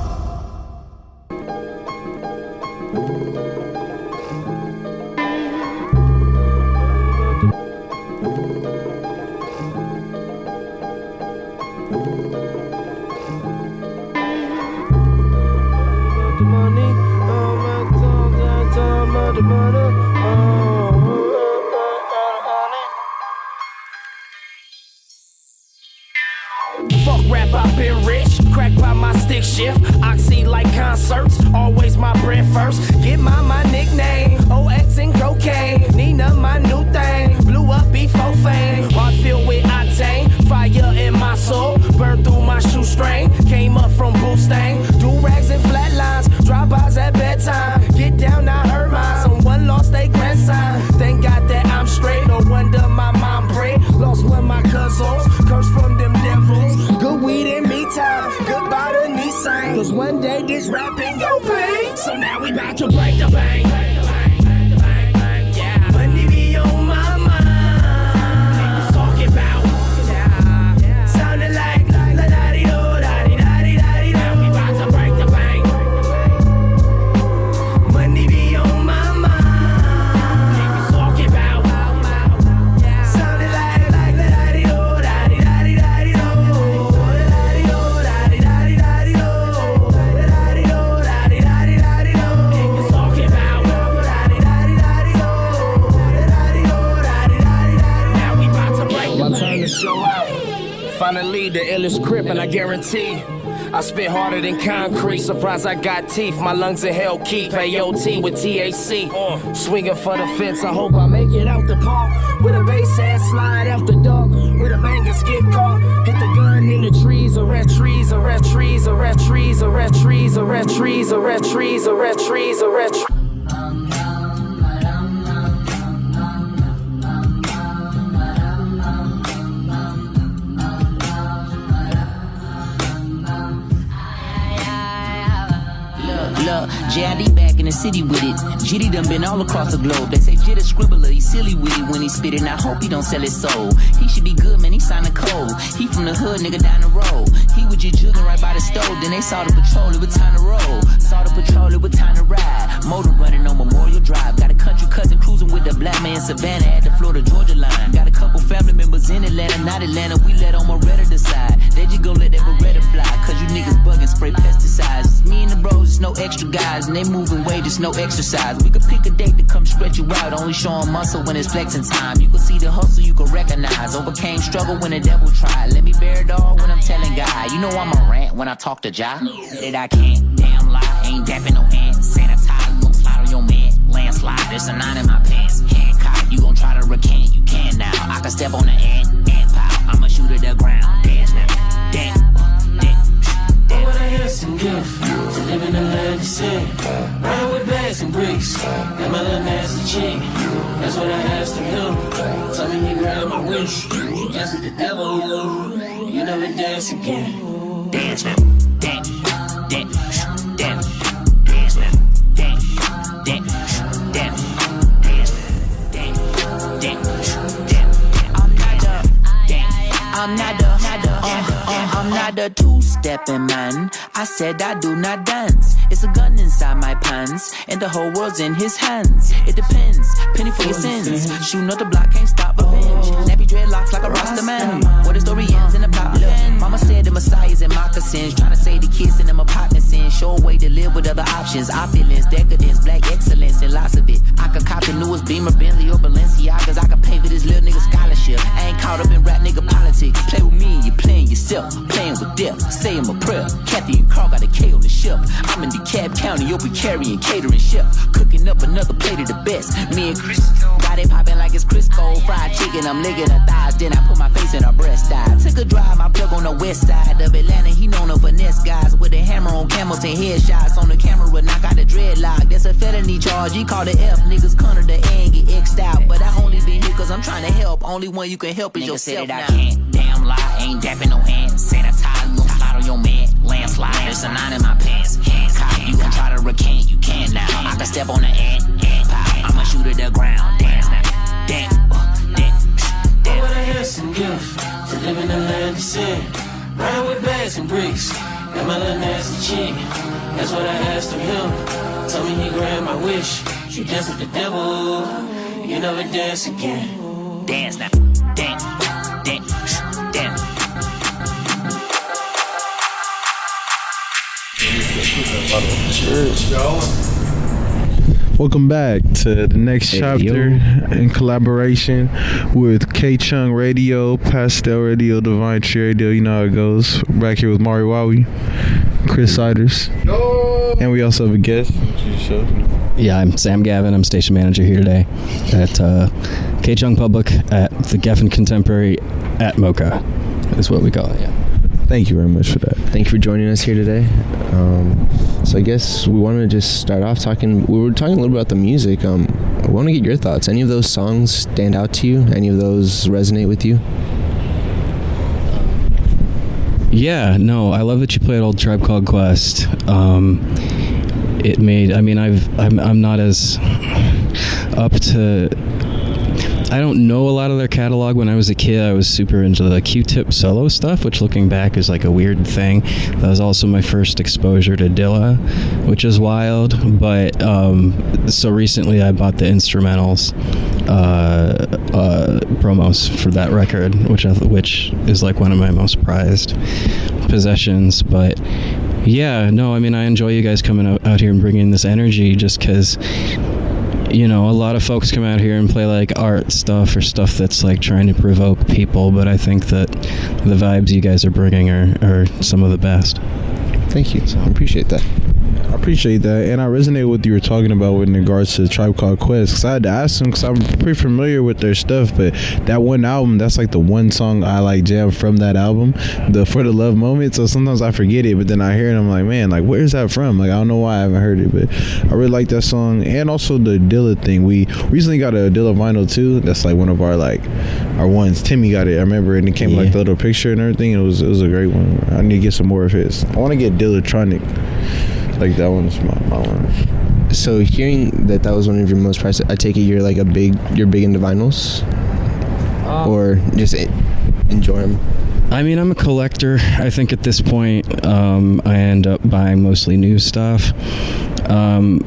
Fuck rap, I've been rich, cracked by my stick shift. Oxy like concerts, always my bread first. Get my nickname, OX and cocaine. Nina, my new thing, blew up before fame. Heart filled with octane, fire in my soul. Burned through my shoestring, came up from boot stain. Do rags and flatlines, drive-bys at bedtime. Get down, I heard mine, someone lost their grandson. Thank God that I'm straight, no wonder my mom prayed. Lost one of my cousins, cursed from them devils. Good weed and me time, goodbye to Nissan. Cause one day this rapping gon' pay. So now we bout to break the bank. Yeah. Money be on my mind. Niggas talking about. Sounding like la-da-dee-do, da-dee-da-dee-da-dee-do. Now we bout to break the bank. Money be on my mind. Niggas talking about. Sounding like la-da-dee-do, da-dee-da-dee-da-dee-do. Show out. Finally, the illest crip, and I guarantee I spit harder than concrete. Surprised I got teeth. My lungs in hell keep AOT with THC. Swinging for the fence. I hope I make it out the park with a bass ass slide after dark. With a bangers get caught. Hit the gun in the trees. Arrest trees. Arrest trees. Arrest trees. Arrest trees. Arrest trees. Arrest trees. Arrest trees. Arrest trees. Look, JID back in the city with it. Jitty done been all across the globe. They say Jit a scribbler, he silly with it when he spit it. And I hope he don't sell his soul. He should be good, man, he signed a code. He from the hood, nigga, down the road. He was just jugging right by the stove. Then they saw the patrol, it was time to roll. Saw the patrol, it was time to ride. Motor running on Memorial Drive. Got a country cousin cruising with the black man Savannah at the Florida Georgia line. Got a couple family members in Atlanta, not Atlanta. We let on Moretta decide. They just gon' let that Beretta fly. Cause you niggas bugging, spray pesticides. It's me and the bros, it's no extra guys. And they moving weight, it's no exercise. We could pick a date to come stretch you out. Only showing muscle when it's flexing time. You can see the hustle, you can recognize. Overcame struggle when the devil tried. Let me bear it all when I'm telling God. You know I'm a rant when I talk to Jah. That I can't, damn lie, ain't dapping no hand. Sanitize, gon' slide on your man. Landslide, there's a 9 in my pants. Hand cocked, you gon' try to recant. You can now. I can step on the ant pow. I'ma shoot at the ground. Dance now, dance. What a handsome gift to live in the land of sin. Ride with bags and bricks. Got my little nasty chick. That's what I asked of him. Tell me he grabbed my wish. He danced with the devil. You never dance again. Dance now, dance, dance, dance, dance now, dance, dance, dance, dance, dance, dance. I'm not a two-stepping man. I said I do not dance. It's a gun inside my pants, and the whole world's in his hands. It depends, penny for your sins. Shooting up the block, can't stop revenge. Nappy dreadlocks like a Rasta man. What the story ends in the plot. Mama said the Messiah's in moccasins, trying to say the kids in them apartments in. Show a way to live with other options. Opulence, decadence, black excellence, and lots of it. I could cop the newest Beamer, Bentley, or Balenciagas. I could pay for this little nigga scholarship. I ain't caught up in rap nigga politics. Play with me, you playing yourself. Playing with death, saying my prayer. Kathy and Carl got a K on the ship. I'm in DeKalb County, open carrying, catering chef. Cooking up another plate of the best. Me and Chris got it popping like it's Crisco. Fried chicken, I'm licking her thighs. Then I put my face in her breast. I took a drive, my plug on the west side of Atlanta. He known her finesse guys with a hammer on Hamilton. Headshots on the camera, knock out the dreadlock. That's a felony charge. He called it F. Niggas corner the A and get X'd out. But I only been here cause I'm trying to help. Only one you can help is nigga yourself. Said that now. I can't. Damn lie, ain't dapping no hands. Sanitize, gon' slide on your man. Landslide, there's a 9 in my pants. Hand cocked, you gon' try to recant. You can now. I can step on the ant pow. I'ma shoot at the ground. Dance now, dance, dance, dance. What a handsome gift to live in the land of sin. Ride with bags and bricks. Got my little nasty chick. That's what I asked of him. Told me he grabbed my wish. You dance with the devil. You never dance again. Dance now, dance, dance, dance. Welcome back to the next chapter in collaboration with K-Chung Radio, Pastel Radio, Divine Tree Radio. You know how it goes. Back here with Mauriwowi, Chris Siders. And we also have a guest. Yeah, I'm Sam Gavin. I'm station manager here today at K-Chung Public at the Geffen Contemporary at Mocha is what we call it, yeah. Thank you very much for that. Thank you for joining us here today. So I guess we want to just start off talking. We were talking a little bit about the music. I want to get your thoughts. Any of those songs stand out to you? Any of those resonate with you? Yeah, no, I love that you played Old Tribe Called Quest. It made. I mean, I'm not as up to. I don't know a lot of their catalog. When I was a kid, I was super into the Q-Tip solo stuff, which looking back is like a weird thing. That was also my first exposure to Dilla, which is wild. But so recently I bought the instrumentals promos for that record, which is like one of my most prized possessions. But yeah, no, I mean, I enjoy you guys coming out here and bringing this energy just because, you know, a lot of folks come out here and play like art stuff or stuff that's like trying to provoke people, but I think that the vibes you guys are bringing are some of the best. Thank you. So I appreciate that. I appreciate that, and I resonate with what you were talking about in regards to Tribe Called Quest, because I had to ask them, because I'm pretty familiar with their stuff, but that one album, that's like the one song I like jam from that album, the For the Love Moment. So sometimes I forget it, but then I hear it and I'm like, man, like, where's that from? Like, I don't know why I haven't heard it, but I really like that song. And also the Dilla thing. We recently got a Dilla vinyl too. That's like one of our ones. Timmy got it, I remember, and it came like the little picture and everything. It was a great one. I need to get some more of his. I want to get Dillatronic. Like, that one's my one. So hearing that was one of your most prized, I take it you're big into vinyls, or just enjoy them. I mean, I'm a collector. I think at this point, I end up buying mostly new stuff. Daniel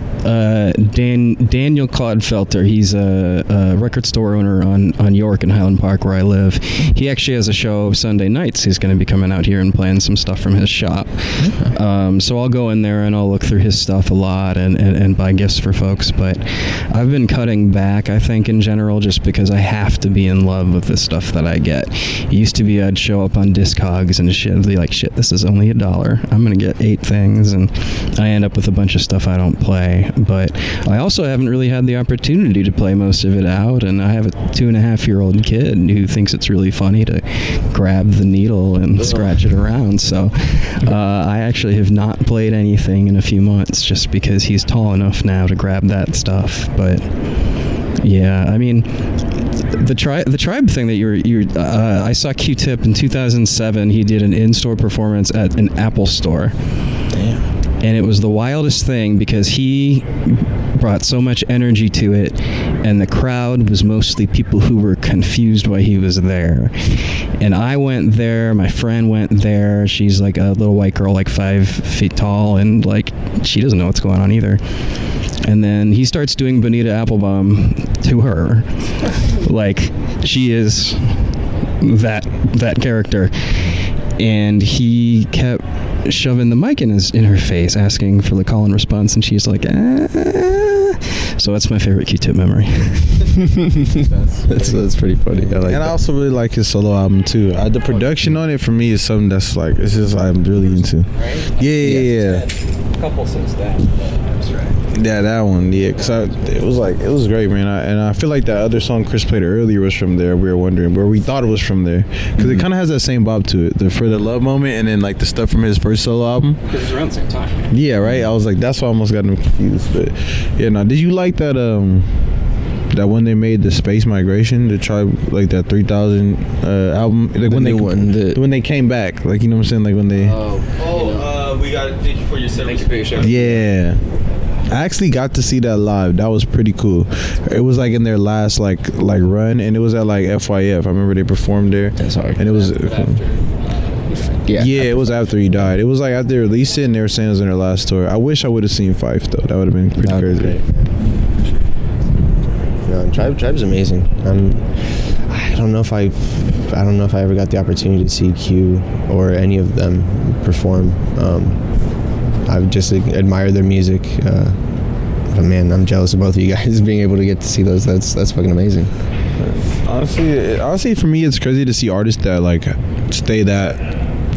Clodfelter, he's a record store owner on York and Highland Park where I live. He actually has a show Sunday nights. He's going to be coming out here and playing some stuff from his shop. So I'll go in there and I'll look through his stuff a lot and buy gifts for folks. But I've been cutting back, I think, in general, just because I have to be in love with the stuff that I get. It used to be I'd show up on Discogs and shit and be like, shit, this is only $1. I'm going to get 8 things, and I end up with a bunch of stuff I don't play. But I also haven't really had the opportunity to play most of it out, and I have a 2.5-year-old kid who thinks it's really funny to grab the needle and scratch it around. So I actually have not played anything in a few months just because he's tall enough now to grab that stuff. But yeah, I mean, the tribe thing that I saw Q-Tip in 2007. He did an in-store performance at an Apple store. Damn. And it was the wildest thing because he brought so much energy to it, and the crowd was mostly people who were confused why he was there. And I went there, my friend went there. She's like a little white girl, like 5 feet tall, and like she doesn't know what's going on either. And then he starts doing Bonita Applebaum to her, like she is that character. And he kept shoving the mic in her face, asking for the call and response, and she's like, So that's my favorite Q-Tip memory. that's pretty funny. I like and I also really like his solo album too. The production on it for me is something that's like, it's just I'm really into. Right? Yeah. A couple since that, that's right. Yeah, that one. Yeah, because it was great, man. And I feel like that other song Chris played earlier was from there. We were wondering where we thought it was from there, because it kind of has that same bop to it. The For the Love moment, and then like the stuff from his first solo album. Because it's around the same time. Yeah, right. I was like, that's why I almost got them confused. But yeah, no. Did you like that? That when they made the Space Migration, the Tribe, like that 3000 album, like when they came back, like, you know what I'm saying, like when they. We got it. Thank you for your service. Yeah. I actually got to see that live. That was pretty cool. It was like in their last like run, and it was at like FYF. I remember they performed there. That's hard. And it was it was after he died. It was like after they released it, and they were saying it was in their last tour. I wish I would have seen Fife though. That would have been pretty crazy. No, Tribe's amazing. I don't know if I ever got the opportunity to see Q or any of them perform. I've just admired their music. But man, I'm jealous of both of you guys being able to get to see those. That's fucking amazing. Honestly, for me, it's crazy to see artists that like stay that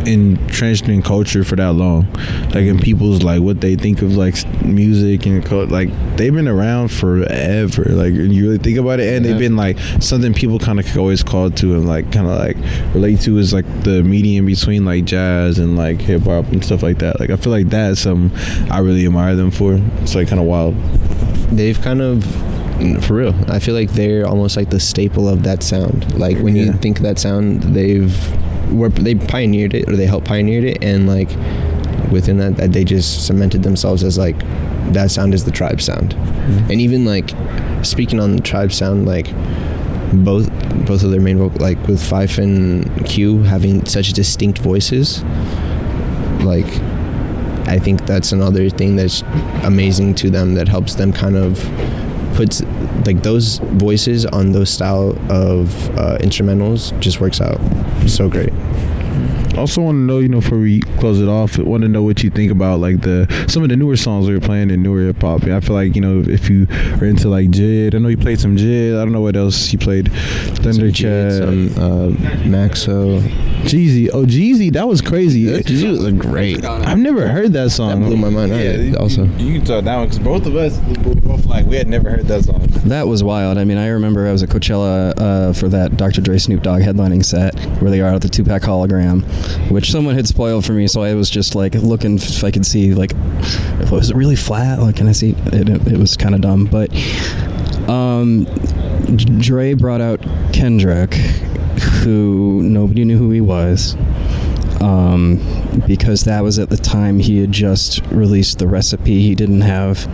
entrenched in culture for that long, like in people's like what they think of like music and like they've been around forever. Like you really think about it, and they've been like something people kind of always call to and like kind of like relate to is like the median between like jazz and like hip hop and stuff like that. Like I feel like that's something I really admire them for. It's like kind of wild. They've kind of, for real, I feel like they're almost like the staple of that sound. Like when you think of that sound, they pioneered it, or they helped pioneer it, and like within that they just cemented themselves as like that sound is the Tribe sound. And even like speaking on the Tribe sound, like both of their main vocal, like with Fife and Q having such distinct voices, like I think that's another thing that's amazing to them, that helps them kind of puts like those voices on those style of instrumentals just works out so great. Also want to know, before we close it off, I want to know what you think about like some of the newer songs we were playing in newer hip hop. I feel like, if you are into like Jid, I know you played some Jid. I don't know what else you played. Thunder Chad, Maxo, Jeezy. Oh, Jeezy, that was crazy. Jeezy was great. I've never heard that song. That blew my mind. Yeah, also you can tell that one because both of us were both like we had never heard that song. That was wild. I mean, I remember I was at Coachella for that Dr. Dre Snoop Dogg headlining set where they are at the 2-pack hologram, which someone had spoiled for me, so I was just like looking if I could see, like, was it really flat? Like, can I see it? It was kind of dumb, but Dre brought out Kendrick, who nobody knew who he was, because that was at the time he had just released The Recipe. He didn't have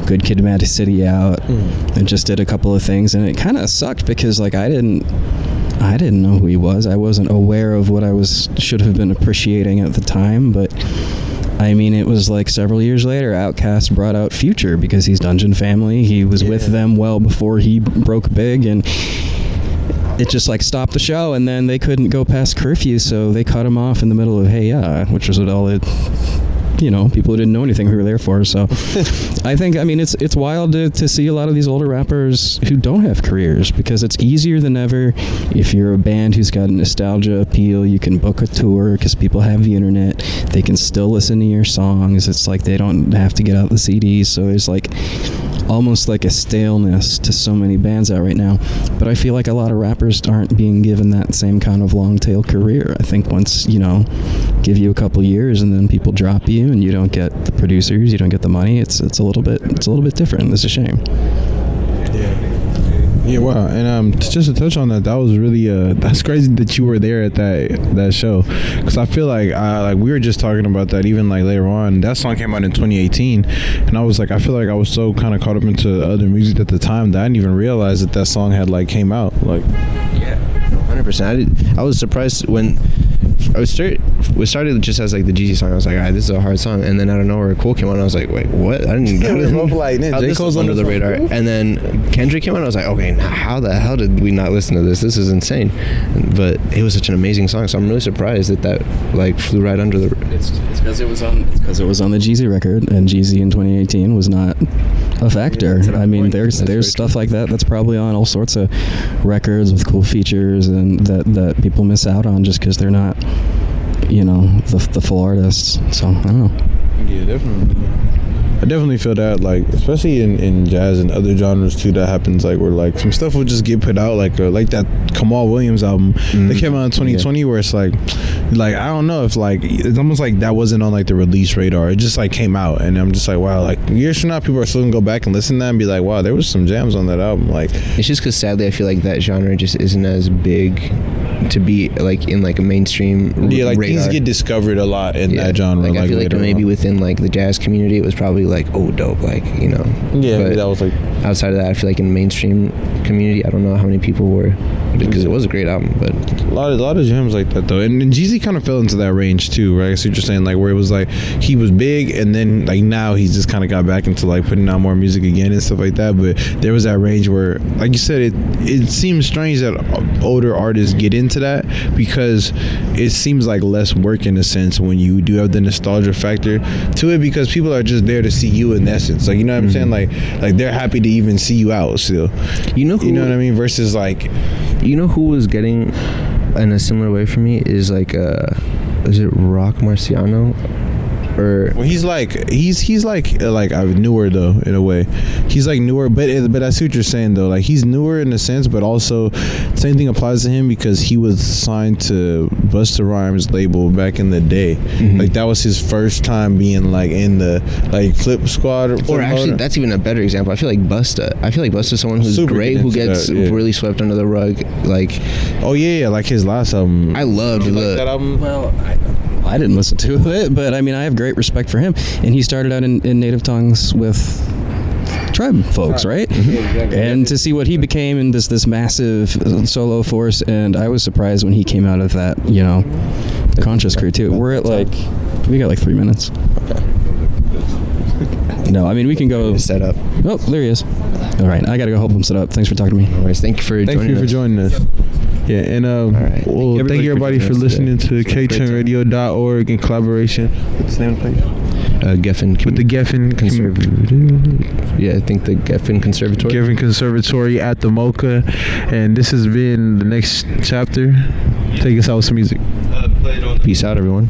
Good Kid, Mad City out, and just did a couple of things, and it kind of sucked because like I didn't know who he was. I wasn't aware of what I should have been appreciating at the time, but I mean, it was like several years later, Outkast brought out Future because he's Dungeon Family. He was with them well before he broke big, and it just like stopped the show, and then they couldn't go past curfew, so they cut him off in the middle of Hey Ya, which was what all the people who didn't know anything who were there for. So I think, I mean, it's wild to see a lot of these older rappers who don't have careers, because it's easier than ever. If you're a band who's got a nostalgia appeal, you can book a tour because people have the internet. They can still listen to your songs. It's like they don't have to get out the CDs. So there's like almost like a staleness to so many bands out right now. But I feel like a lot of rappers aren't being given that same kind of long tail career. I think once, give you a couple years and then people drop you and you don't get the producers, you don't get the money, it's a little bit different. It's a shame. Yeah, wow. And just to touch on that was really that's crazy that you were there at that show, because I feel like we were just talking about that even like later on. That song came out in 2018, and I was like, I feel like I was so kind of caught up into other music at the time that I didn't even realize that song had like came out. Like, yeah, 100%. I was surprised when it started just as like the Jeezy song. I was like, all right, this is a hard song, and then out of nowhere, Cole came on. I was like, wait, what? I didn't get it. J. Cole's under the radar, and then Kendrick came on. I was like, okay, now how the hell did we not listen to this? This is insane. But it was such an amazing song, so I'm really surprised that like flew right under the. It's because it was on the Jeezy record, and Jeezy in 2018 was not a factor. Yeah, I mean, there's stuff like that that's probably on all sorts of records with cool features, and that people miss out on just because they're not, the full artists. So I don't know. Yeah, definitely. I definitely feel that, like, especially in jazz and other genres too, that happens, like, where like some stuff will just get put out, like that Kamal Williams album that came out in 2020, where it's like I don't know if like it's almost like that wasn't on like the release radar. It just like came out, and I'm just like, wow, like years from now people are still gonna go back and listen to that and be like, wow, there was some jams on that album. Like, it's just because sadly I feel like that genre just isn't as big to be like in like a mainstream like radar. Things get discovered a lot in that genre. Like I feel like maybe within like the jazz community it was probably like, oh, dope, like, yeah, but that was like outside of that I feel like in the mainstream community I don't know how many people were, because it was a great album, but a lot of jams like that though. And Jeezy kind of fell into that range too, right? So you're just saying like where it was like he was big, and then like now he's just kind of got back into like putting out more music again and stuff like that. But there was that range where, like you said, it seems strange that older artists get into that, because it seems like less work in a sense when you do have the nostalgia factor to it, because people are just there to see you in essence, like, you know what I'm saying, like they're happy to even see you out still, you know what I mean, versus like, who was getting in a similar way for me is like is it Rock Marciano? Or well, he's like newer though, in a way. He's like newer, but I see what you're saying though. Like he's newer in a sense, but also same thing applies to him because he was signed to Busta Rhymes label back in the day. Like that was his first time being like in the like Flip Squad. Or actually, that's even a better example. I feel like Busta's someone who's great, who gets really swept under the rug. Like, oh yeah, like his last album. I loved that album. Well, I didn't listen to it, but I mean, I have great respect for him. And he started out in native tongues with tribe folks, right? Exactly. And to see what he became in this massive solo force, and I was surprised when he came out of that, Conscious crew too. We're at we got like 3 minutes. Okay. No, I mean, we can go set up. Oh, there he is. All right, I gotta go help him set up. Thanks for talking to me. No worries. Thank you for joining us. Yeah, and right. Well, thank you everybody for listening to k10radio.org in collaboration. What's the name of the place? Geffen. With the Geffen Conservatory. Yeah, I think the Geffen Conservatory. Geffen Conservatory at the Mocha. And this has been the next chapter. Take us out with some music. Peace out, everyone.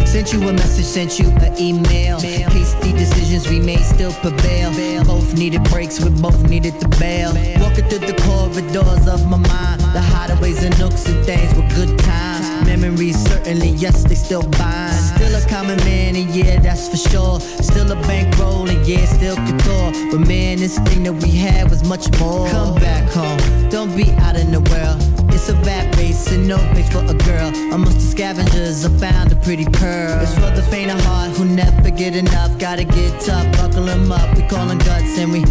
Sent you a message, sent you an email. Hasty decisions we made still prevail. Both needed breaks, we both needed to bail. Walking through the corridors of my mind, the hideaways and nooks and things were good times. memories, certainly, yes, they still bind. Still a common man, and yeah, that's for sure. Still a bankroll, and yeah, still couture. But man, this thing that we had was much more. Come back home, don't be out in the world. It's a rat race and no place for a girl. Amongst the scavengers, I found a pretty pearl. It's for the faint of heart who never get enough. Gotta get tough, buckle them up. We call them guts, and we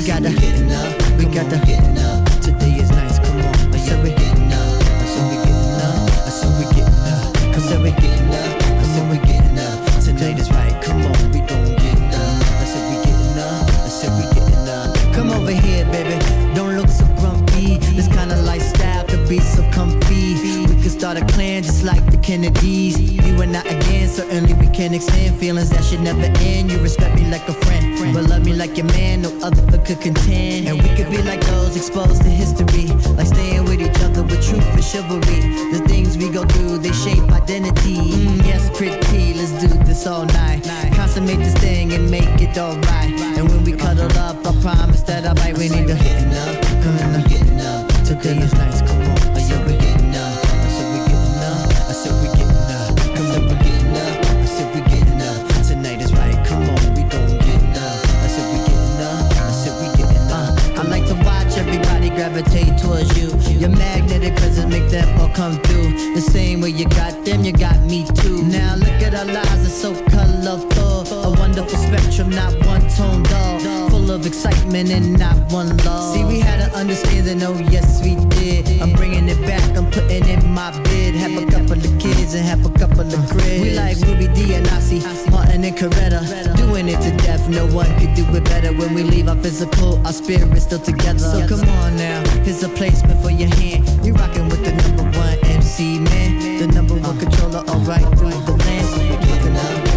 gotta get enough. We gotta get enough. Today is nice, come on. I said we getting up. I said we getting up. I said we getting up. I said we getting up. I said we getting up. Tonight is right, come on, we gon' get up. I said we getting up. I said we getting up. Come over here, baby. Don't look so grumpy. This kind of lifestyle could be so comfy. We could start a clan just like the Kennedys. You and I again, certainly we can extend feelings that should never end. You respect me like a friend, but love me like your man, no other could contend. And we could be like those exposed to history, like staying with each other with truth and chivalry. The things we go through, they shape identity. Yes, pretty, let's do this all night. Consummate this thing and make it alright. And when we cuddle up, I promise that I'll bite. We need to getting up, coming up, getting up. Today is nice, come on. I said we getting up. I said we getting up. I said we getting up. Come on, we getting up. I said we getting up. Tonight is right, come on, we gon' get up. I said we getting up. I said we getting up. I like to watch everybody gravitate towards you. Your magnetic presence make them all come through. The same way you got them, you got me too. Now look at our lives, it's so colorful. A wonderful spectrum, not one tone dull. Full of excitement and not one love. See, we had an understanding, oh yes we did. I'm bringing it back, I'm putting in my bid. Have a couple of kids and have a couple of cribs. We like Ruby D and Nasi, Martin and Coretta. Doing it to death, no one could do it better. When we leave our physical, our spirit's still together. So come on now, here's a placement for your hand. You rockin' with the #1 MC, man. The #1 controller, alright through the land. So we're giving up.